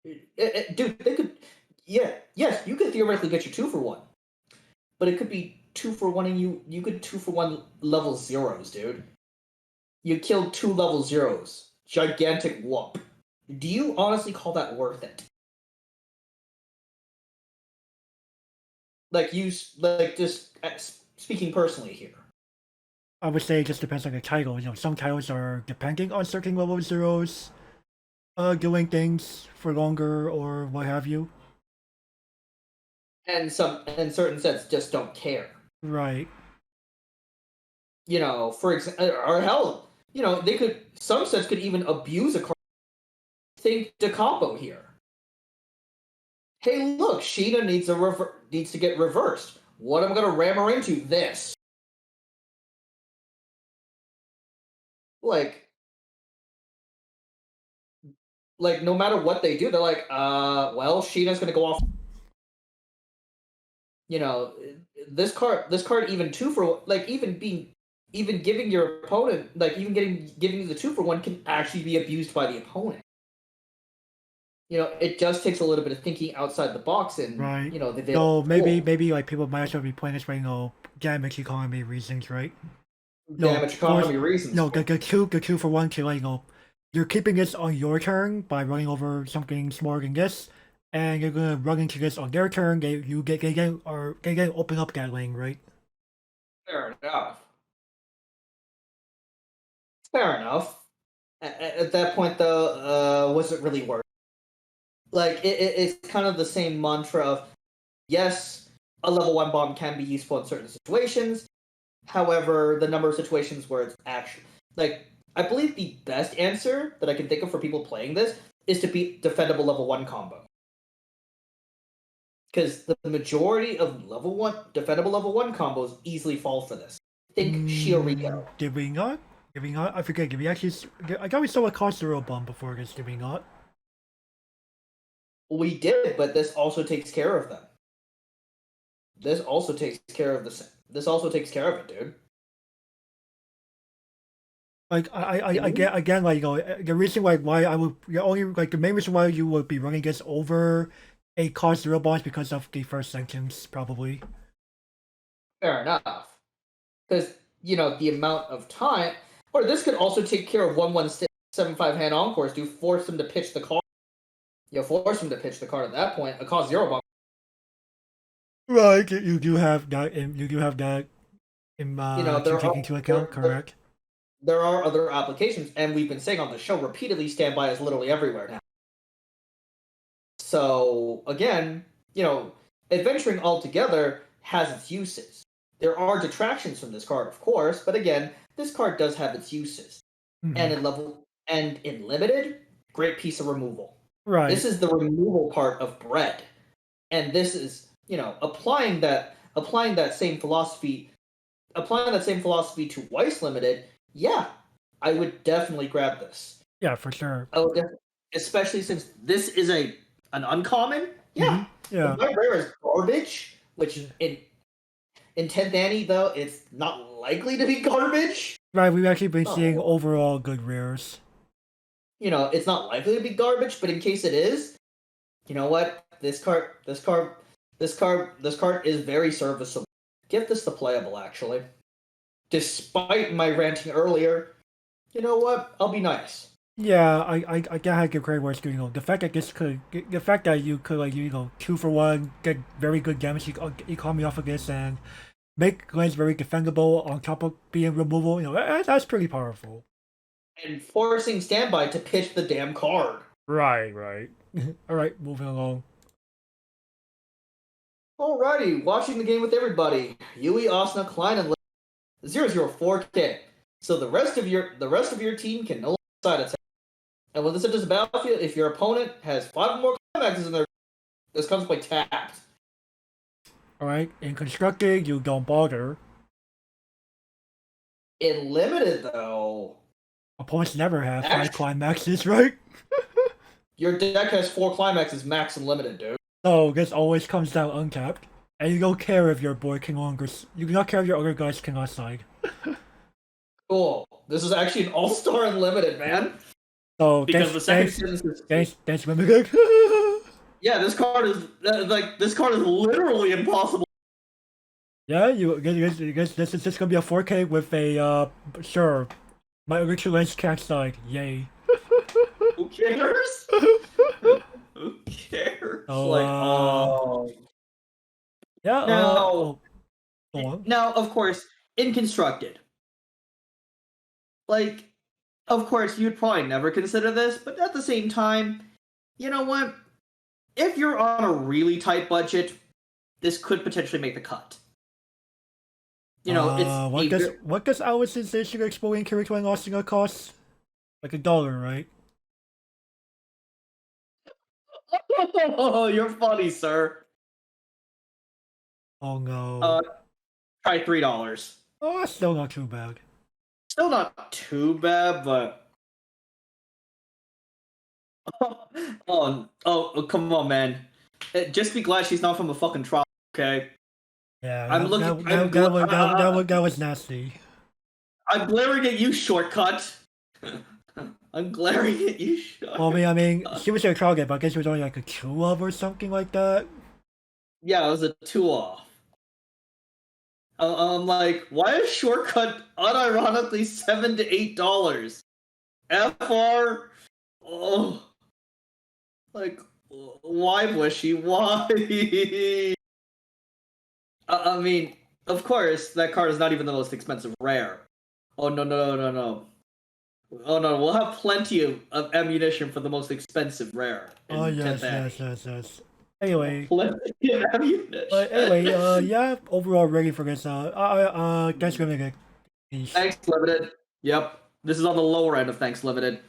Dude, they could... Yeah, yes, you could theoretically get your 2-for-1. but it could be 2-for-1, and you could 2-for-1 level zeros, dude. You killed 2 level zeros. Gigantic whoop. Do you honestly call that worth it? Like, just speaking personally here. I would say it just depends on the title. Some titles are depending on certain level zeros, doing things for longer or what have you. And some, in certain sets, just don't care. Right. For example, or hell, some sets could even abuse a card. Think Da Capo here. Hey, look, Sheena needs to get reversed. What am I going to ram her into? This. Like, no matter what they do, they're like, well, Sheena's going to go off. This card even 2-for, even giving your opponent, even giving you the 2-for-1 can actually be abused by the opponent. It just takes a little bit of thinking outside the box, and right. So maybe people might actually be playing this for damage economy reasons, right? Damage economy reasons. No, the 2-for-1 to you're keeping this on your turn by running over something smaller than this, and you're gonna run into this on their turn. They get open up that lane, right? Fair enough. Fair enough. At that point, though, was it really worth? It's kind of the same mantra of, yes, a level 1 bomb can be useful in certain situations. However, the number of situations where it's actually I believe the best answer that I can think of for people playing this is to beat defendable level 1 combo. Because the majority of defendable level 1 combos easily fall for this. Think Shioriko. Did we not? I forget. Did we actually? I thought we saw a cost 0 bomb before this. Did we not? We did, but this also takes care of them. This also takes care of it, dude. The reason why I would the main reason why you would be running this over a cost 0 bomb is because of the first sentence, probably. Fair enough, because the amount of time, or this could also take care of 1-1-7-5 hand encores to force them to pitch the card. Force them to pitch the card at that point. A cost 0 bomb. Right, you do have that in to take into account, correct? There are other applications, and we've been saying on the show repeatedly, standby is literally everywhere now. So again, adventuring altogether has its uses. There are detractions from this card, of course, but again, this card does have its uses. Mm-hmm. And in limited, great piece of removal. Right. This is the removal part of bread, and this is applying that same philosophy to Weiss Limited. Yeah, I would definitely grab this. Yeah, for sure. Especially since this is an uncommon. Yeah, yeah. My rare is garbage, which in 10th Annie though it's not likely to be garbage. Right, we've actually been seeing overall good rares. It's not likely to be garbage, but in case it is, you know what? This card is very serviceable. Give this the playable, actually. Despite my ranting earlier, you know what? I'll be nice. Yeah, I gotta give credit where it's due. The fact that you could 2-for-1 get very good damage economy off of this and make lanes very defendable on top of being removal, that's pretty powerful. And forcing standby to pitch the damn card. Right. All right, moving along. Alrighty, watching the game with everybody. Yui, Asuna, Klein, and 004K. So the rest of your team can no longer side attack. And when this enters the battlefield, if your opponent has 5 or more climaxes in their, this comes by tapped. Alright, in constructed, you don't bother. In limited, though, opponents never have 5 climaxes, right? Your deck has 4 climaxes max and limited, dude. So this always comes down untapped, and you don't care if your boy can you do not care if your other guys cannot side. Cool. This is actually an all-star unlimited, man. So because the second sentence is thanks, limited. Yeah, this card is literally impossible. Yeah, you guess this is just gonna be a 4K with a sure. My original lens can't side. Yay. Who cares? Who cares? So Like, oh. yeah, Now, oh, go on. now, of course, in constructed. Like, of course, you'd probably never consider this, but at the same time, you know what? If you're on a really tight budget, this could potentially make the cut. You know, it's a What does our sensation exploding Kirito and Austin cost? Like $1, right? Oh, you're funny, sir. Oh Uh, no. try $3. Oh, that's still not too bad. Still not too bad, but oh, come on, man. Just be glad she's not from a fucking trial, okay? Yeah, I'm looking. that was nasty. I'm glaring at you, shortcut. I'm glaring at you, Well, shortcut. I mean, she was a target, but I guess it was only like a 2 of or something like that. Yeah, it was a 2 off. I'm like, why is shortcut unironically $7 to $8? FR. Oh, like, why, Bushy? Why? I mean, of course, that card is not even the most expensive rare. Oh, no. Oh, no, we'll have plenty of ammunition for the most expensive rare in Oh, 10th yes, Annie. Anyway, Plenty of ammunition. but anyway, yeah, overall ready for this. Guess we're gonna get these. Thanks, Limited. Yep. This is on the lower end of Thanks, Limited.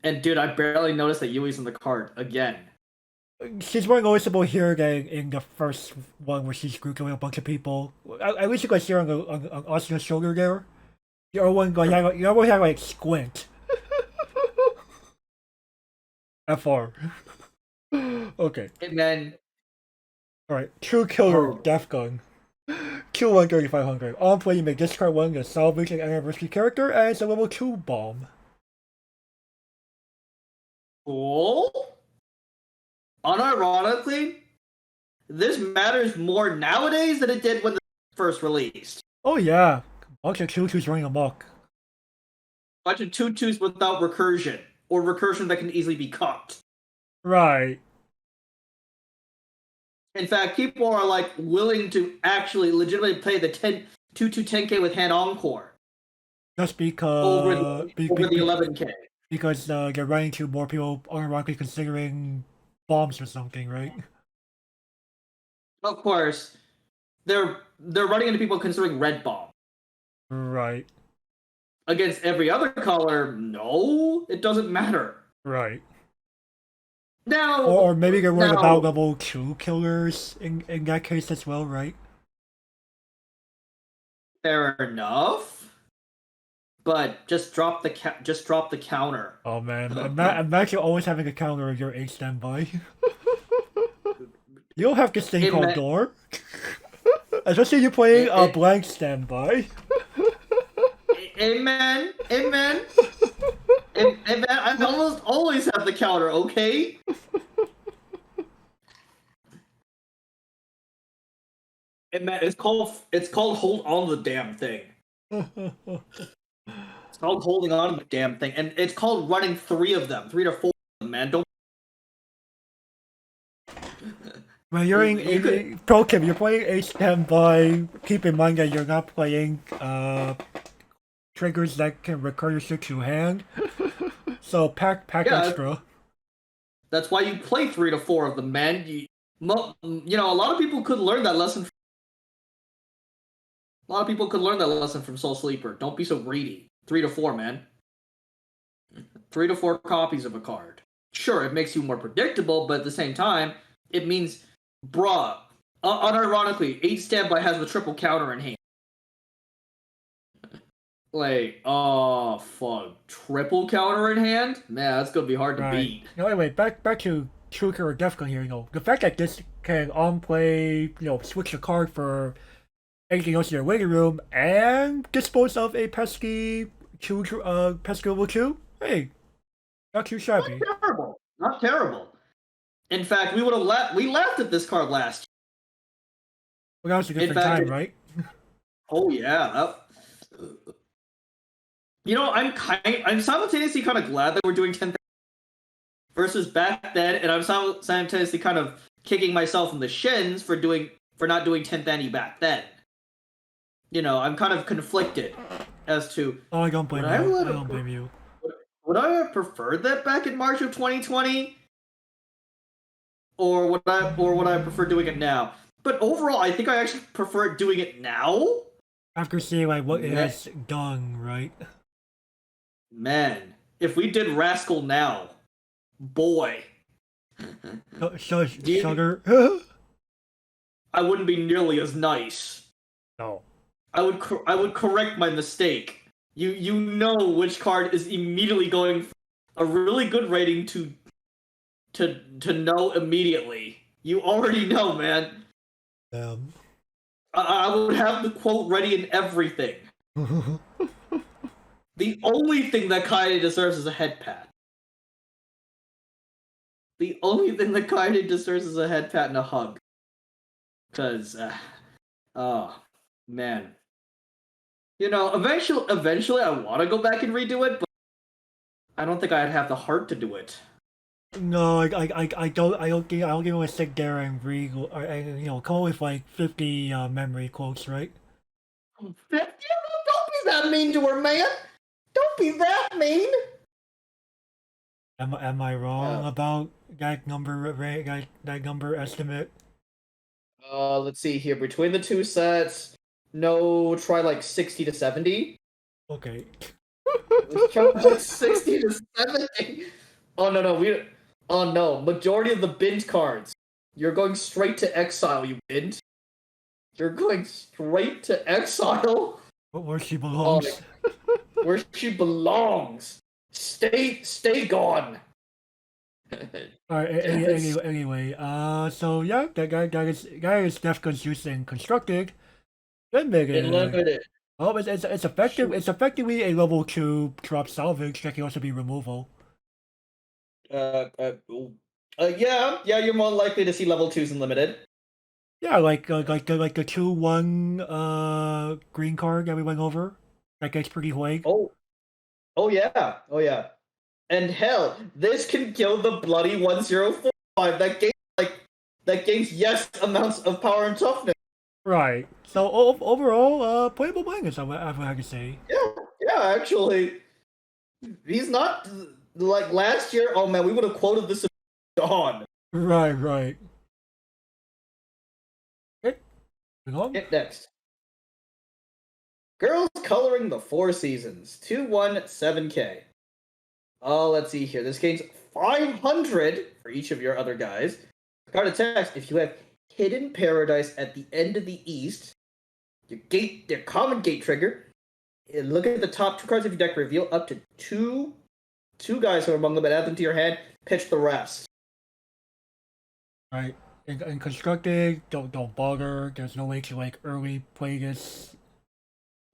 And dude, I barely noticed that Yui's in the card again. She's more noticeable here than in the first one where she's grouping a bunch of people. At least you can see her on Austin's shoulder there. The other one, had like squint. FR. Okay. And then Alright. True Killer, oh, Death Gun. Q1 3500. On play, you may discard one the salvage and anniversary character, and it's a level 2 bomb. cool. Unironically, this matters more nowadays than it did when the first released. Oh yeah. Bunch of 2-2s running amok. Bunch of 2-2s without recursion, or recursion that can easily be cut. Right. In fact, people are like willing to actually legitimately play the 2-10K with hand encore Just because over the 11K. Because they're running into more people unironically considering bombs or something, right? Of course, they're running into people considering red bomb. Right. Against every other color, no, it doesn't matter. Right. Now, Or maybe they're worried about level 2 killers in that case as well, right? fair enough, but just drop the counter. Oh man, imagine always having a counter of your 8 standby. You don't have this thing called door. Especially you playing a blank standby. Amen. Amen. I almost always have the counter, okay? Amen. It's called hold on to the damn thing. It's called holding on to the damn thing, and it's called running 3 of them, 3 to 4 of them, man. Don't. When you're in pro tip, you're playing a standby. Keep in mind that you're not playing triggers that can recur your shit to hand. So pack extra. That's why you play 3 to 4 of them, man. You know, a lot of people could learn that lesson. A lot of people could learn that lesson from Soul Sleeper. Don't be so greedy. 3 to 4, man. 3 to 4 copies of a card. Sure, it makes you more predictable, but at the same time, it means, bruh, unironically, 8 standby has the triple counter in hand. Like, oh fuck, triple counter in hand? Man, that's gonna be hard to beat. No, anyway, back to Truker or Defcon here. You know, the fact that this can on play, switch a card for anything else in your waiting room and dispose of a pesky level 2. Hey, not too shabby. Not terrible. Not terrible. In fact, we laughed at this card last Well, that was a In different fact, time, right? oh yeah, I'm simultaneously kind of glad that we're doing 10th versus back then, and I'm simultaneously kind of kicking myself in the shins for not doing 10th Annie back then. I'm kind of conflicted as to Oh, I don't blame you. I don't blame you. would I have preferred that back in March of 2020, or would I prefer doing it now? But overall, I think I actually prefer doing it now. After seeing like what it Man. has done, right? Man, if we did Rascal now, boy, Sugar. I wouldn't be nearly as nice. No. I would correct my mistake. You know which card is immediately going for a really good rating to know immediately. You already know, man. I would have the quote ready and everything. The only thing that Kaede deserves is a head pat. The only thing that Kaede deserves is a head pat and a hug. Cause, oh man. Eventually I want to go back and redo it, but I don't think I'd have the heart to do it. No, I don't think I want to sit there and read, or, come up with like 50 memory quotes, right? 50? Don't be that mean to her, man. Don't be that mean. Am I wrong about that number, that number estimate? Let's see here. Between the two sets, try like 60 to 70. Okay. Let's try like 60 to 70. Oh no, majority of the bint cards. You're going straight to exile, you bint. You're going straight to exile. Where she belongs. Where she belongs. Stay gone. Alright, anyway, so yeah, that is Defcon's using constructed. Limited. Oh, it's effective. It's effectively a level 2 drop salvage that can also be removal. Yeah, you're more likely to see level 2s in limited. Yeah, like the 2/1 green card that we went over. That gets pretty quick. Oh yeah. And hell, this can kill the bloody 1045. That gains yes amounts of power and toughness. Right. So overall, playable minus, I would have to say. Yeah, actually, he's not like last year. Oh man, we would have quoted this gone. Right. Okay. Hit next. Girls Coloring the Four Seasons. 217K. Oh, let's see here. This gains 500 for each of your other guys. Card of text: if you have Hidden Paradise at the end of the East, your common gate trigger. Look at the top 2 cards of your deck. Reveal up to two guys who are among them and add them to your hand. Pitch the rest. Right. In constructed, don't bother. There's no way to like early play this.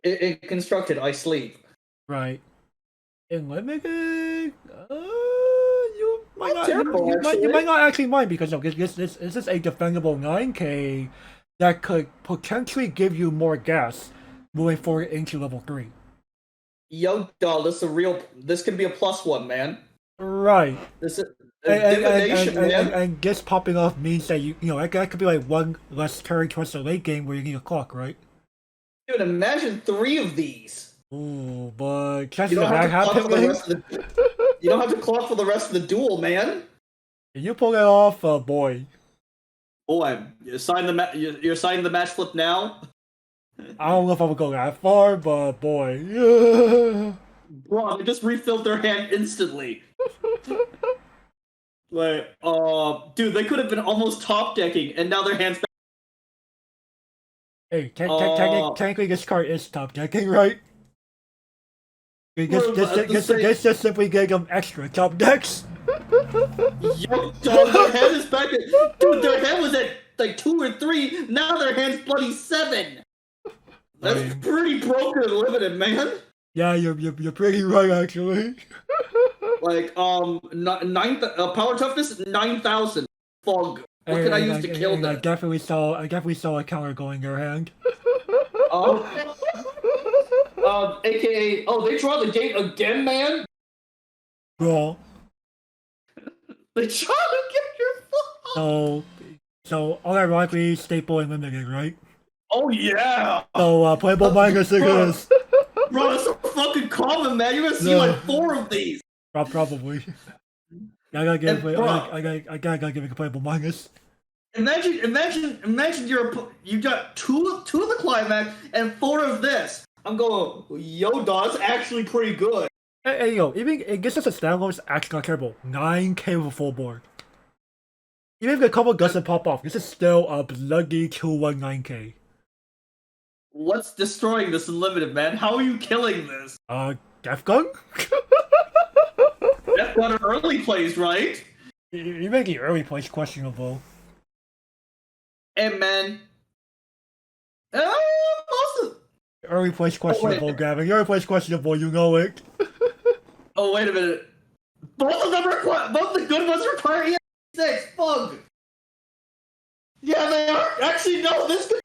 In constructed, I sleep. Right. In limited, you might not actually mind because this is a defendable 9K that could potentially give you more gas moving forward into level 3. Yo, dog, this can be a +1, man. Right. This is divination, man. And this popping off means that that could be like one less turn towards the late game where you need a clock, right? Dude, imagine 3 of these. Ooh, but chances of that happening. You don't have to clock for the rest of the duel, man. You pull it off, boy. Boy, you're signing the match flip now. I don't know if I would go that far, but boy. Bro, they just refilled their hand instantly. Like, dude, they could have been almost top decking, and now their hands. Hey, technically this card is top decking, right? This just simply gave them extra top decks. Yo, dog, their hand is back at... Dude, their hand was at like 2 or 3, now their hand's bloody 7. That's pretty broken and limited, man. Yeah, you're pretty right, actually. Like, power toughness 9,000. Fog What can I use to kill I this? definitely saw a counter going in your hand. Oh, AKA, oh, they draw the gate again, man. Bro. They try to get your phone. So unironically staple and limited, right? Oh yeah. So playable manga figures. Bro, that's so fucking common, man. You're gonna see No. like 4 of these. Probably. I gotta give And, bro, I gotta give it playable mangas. Imagine you got two of the climax and 4 of this. I'm going, yo, dog, it's actually pretty good. Hey, yo, even it gets us a standalone, it's actually not terrible. 9K with a full board. Even if a couple doesn't pop off, this is still a bloody 219K. What's destroying this unlimited, man? How are you killing this? Death Gun? That's what early plays, right? You make the early plays questionable. And man, most of... Early plays questionable, Gavin. Early plays questionable, you know it. Oh, wait a minute. Both of them both the good ones require EX6. Fuck. Yeah, they are. Actually, no, this could...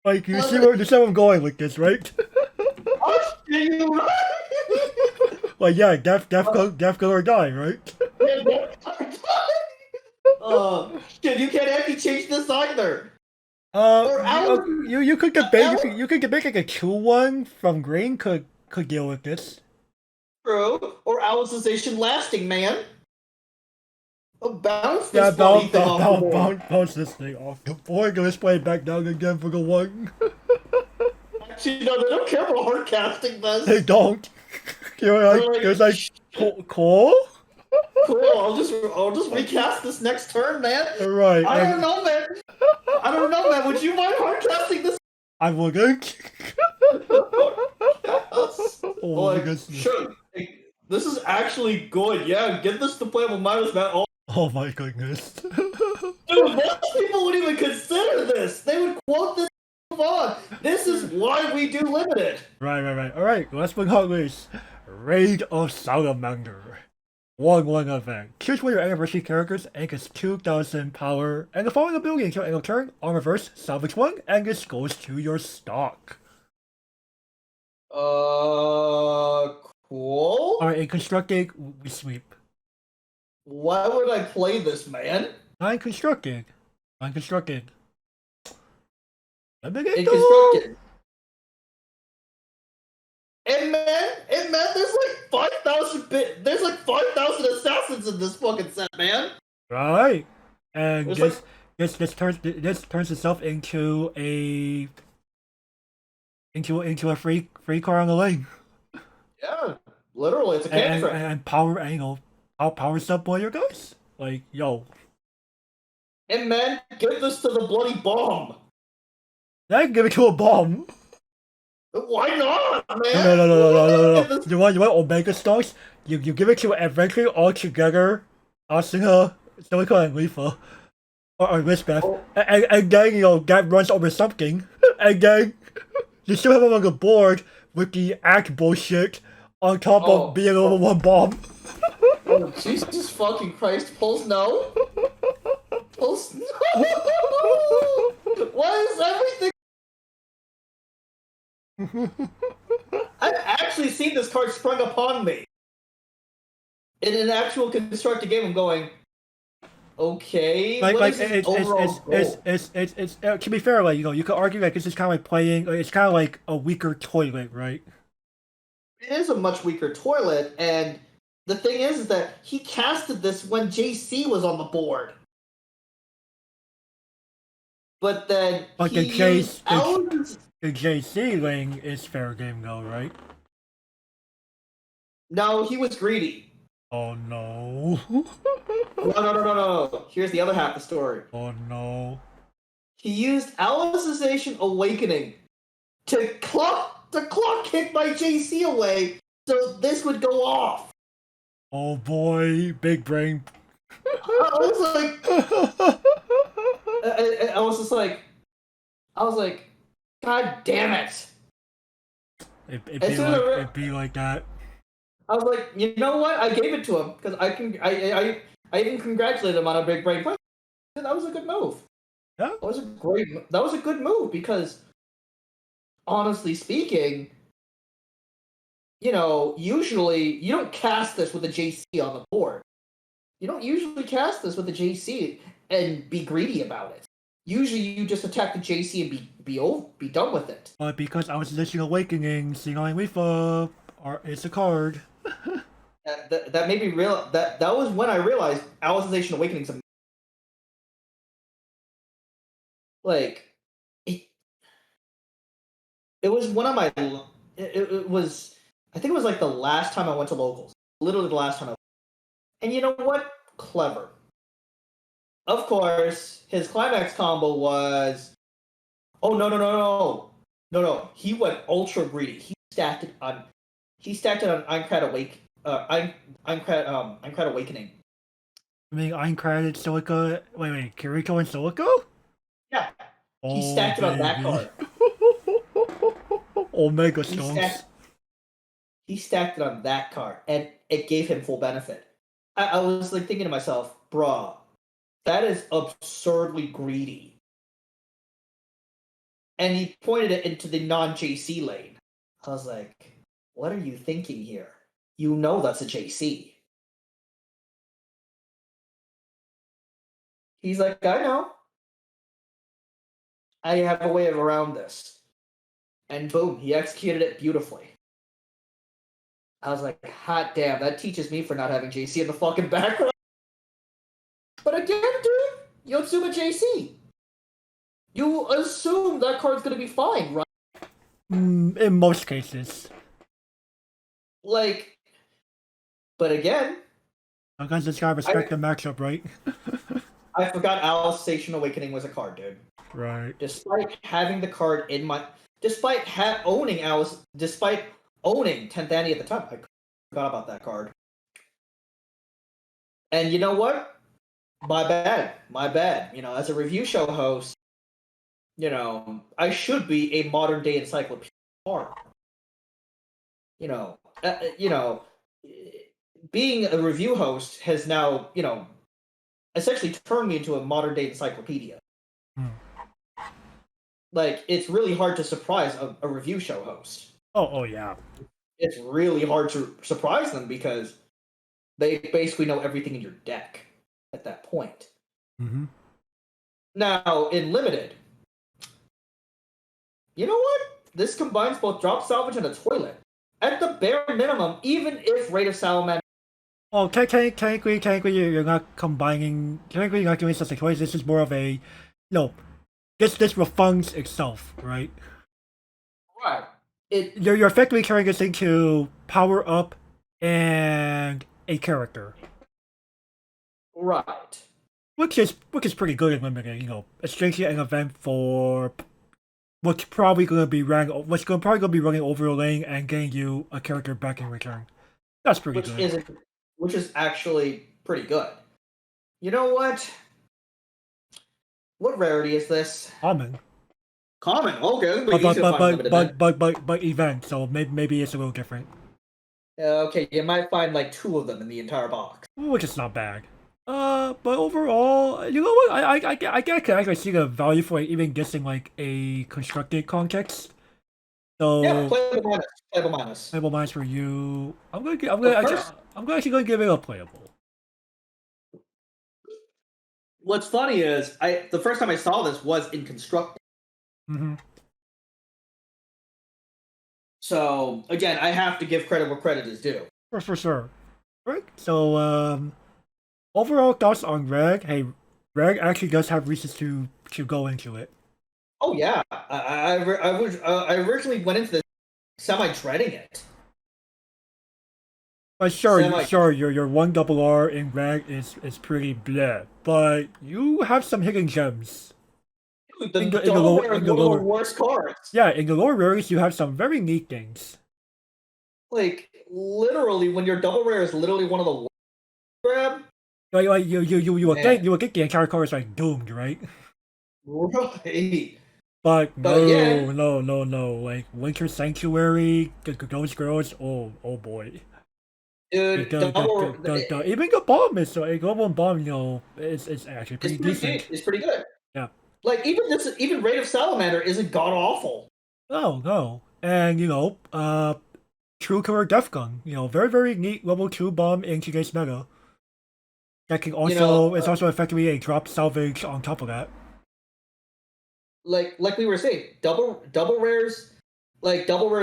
Like, you see where I'm going with this, right? Oh, shit, you're right. Like, yeah, death gun or die, right? Shit, you can't actually change this either. You could debate. You could make like a 2-1 from Green could deal with this. True. Or Alicization lasting, man. Oh, bounce this funny thing off the board. Bounce this thing off the board. Let's play it back down again for the 1. Actually, no, they don't care about hard casting this. They don't. You're like, there's like, cool? Cool, I'll just recast this next turn, man. Right. I don't know, man. Would you mind hard casting this? I wouldn't. Oh my goodness. Sure. This is actually good. Yeah, get this to playable minus, man. Oh my goodness. Dude, most people wouldn't even consider this. They would quote this on. This is why we do limited. Right. Alright, let's bring out this Raid of Salamander. 1-1 event. Choose one of your anniversary characters and gets 2,000 power, and the following ability until end of turn, on reverse, salvage 1, and this goes to your stock. Cool. Alright, in constructed, we sweep. Why would I play this, man? Not constructed. Let me get In constructed. And man, there's like 5,000 assassins in this fucking set, man. Right. And There's this turns itself into a free car on the lane. Yeah, literally, it's a cantrip. And power sub player guys. Like, yo. And man, give this to the bloody bomb. I can give it to a bomb. Why not, man? No. You want Omega stocks? You give it to eventually all together, Asuka, Silica, and Leafa. Or Lisbeth. Oh. And then, that runs over something. And then, you still have them on the board with the act bullshit on top of being over 1 bomb. Oh, Jesus fucking Christ. Pulse no. Pulse no. Why is everything... I've actually seen this card sprung upon me. In an actual constructed game, I'm going, okay, it's to be fair, like, you could argue like this is kind of like playing, it's kind of like a weaker toilet, right? It is a much weaker toilet, and the thing is that he casted this when JC was on the board. But then the JC lane is fair game though, right? No, he was greedy. Oh no. No. Here's the other half of the story. Oh no. He used Alicization Awakening to clock kick my JC away so this would go off. Oh boy, big brain. I was like, God damn it. It'd be like that. I was like, you know what? I gave it to him because I I even congratulated him on a big brain play. That was a good move. Yeah. That was a good move because, honestly speaking, usually you don't cast this with a JC on the board. You don't usually cast this with a JC and be greedy about it. Usually you just attack the JC and be done with it. But because I was listening Awakening, seeing on Leafa, it's a card. That made me real. That was when I realized Alicization Awakening's like it was one of my. It was. I think it was like the last time I went to locals. Literally the last time And you know what? Clever. Of course, his climax combo was. Oh no! He went ultra greedy. He stacked it on Aincrad Aincrad Awakening. I mean, Aincrad, Silica. Wait, Kirito and Silica? Yeah. He stacked it on that card. Omega Stones. He stacked it on that card, and it gave him full benefit. I was like thinking to myself, bruh, that is absurdly greedy. And he pointed it into the non-JC lane. I was like, what are you thinking here? You know that's a JC. He's like, I know. I have a way around this. And boom, he executed it beautifully. I was like, hot damn, that teaches me for not having JC in the fucking background. But again, dude, Yotsuba JC. You assume that card's gonna be fine, right? In most cases. Like, but again... Sometimes just gotta respect the matchup, right? I forgot Alicization Awakening was a card, dude. Right. Despite having the card in my... Despite owning 10th Annie at the time, I forgot about that card. And you know what? My bad. As a review show host, I should be a modern day encyclopedia card. Being a review host has now, essentially turned me into a modern day encyclopedia. Like, it's really hard to surprise a review show host. Oh yeah. It's really hard to surprise them because they basically know everything in your deck at that point. Mm-hmm. Now, in Limited, you know what? This combines both Drop Salvage and a Toilet. At the bare minimum, even if Rate of Salamander... Well, technically, you're not combining... Technically, you're not doing such a choice. This is more of a... No. This refunds itself, right? Right. You're effectively turning this into Power Up and a character. Right. Which is pretty good in Limited, essentially an event for... What's probably going to be running over your lane and getting you a character back in return. That's pretty good. Which is actually pretty good. You know what? What rarity is this? Common. Okay. But event, so maybe it's a little different. Okay, you might find like 2 of them in the entire box. Which is not bad. But overall, you know what? I can actually see the value for even guessing like a constructed context. So yeah, playable minus. Playable minus for you. I'm actually gonna give it a playable. What's funny is the first time I saw this was in constructed. Mm-hmm. So again, I have to give credit where credit is due. For sure. Right. So overall thoughts on Reg? Hey, Reg actually does have reasons to go into it. Oh yeah, I originally went into this semi-dreading it. But sure, your 1RR in Reg is pretty bleh, but you have some hidden gems. Dude, in the lower worst cards. Yeah, in the lower rares, you have some very neat things. Like literally, when your double rare is literally one of the worst grab. Like you would get the entire card is like doomed, right? Right. But no. Like Winter Sanctuary, those girls, oh boy. Dude, double Even the bomb is so a global bomb, you know, it's actually pretty decent. It's pretty good. Yeah. Like even Raid of Salamander isn't god awful. No. And you know, True Killer Death Gun, you know, very neat level 2 bomb in today's meta. That can also it's also effectively a drop salvage on top of that. Like we were saying, double rares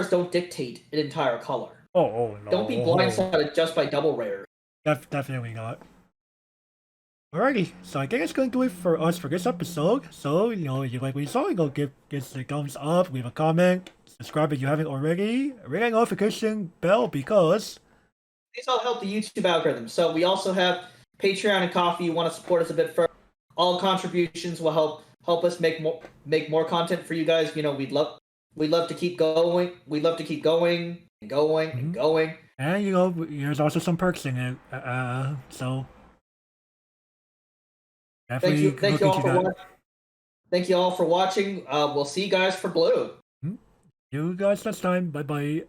don't dictate an entire color. Oh no. Don't be blindsided just by double rare. Definitely not. Alrighty, so I think it's going to do it for us for this episode. So, you know, if you like what you saw, go give us a thumbs up, leave a comment, subscribe if you haven't already, ring that notification bell because these all help the YouTube algorithm. So we also have Patreon and Coffee. You want to support us a bit further. All contributions will help us make more content for you guys. You know, we'd love to keep going. We'd love to keep going and going. And you know, there's also some perks in it. So thank you all for watching. We'll see you guys for Blue. See you guys next time. Bye bye.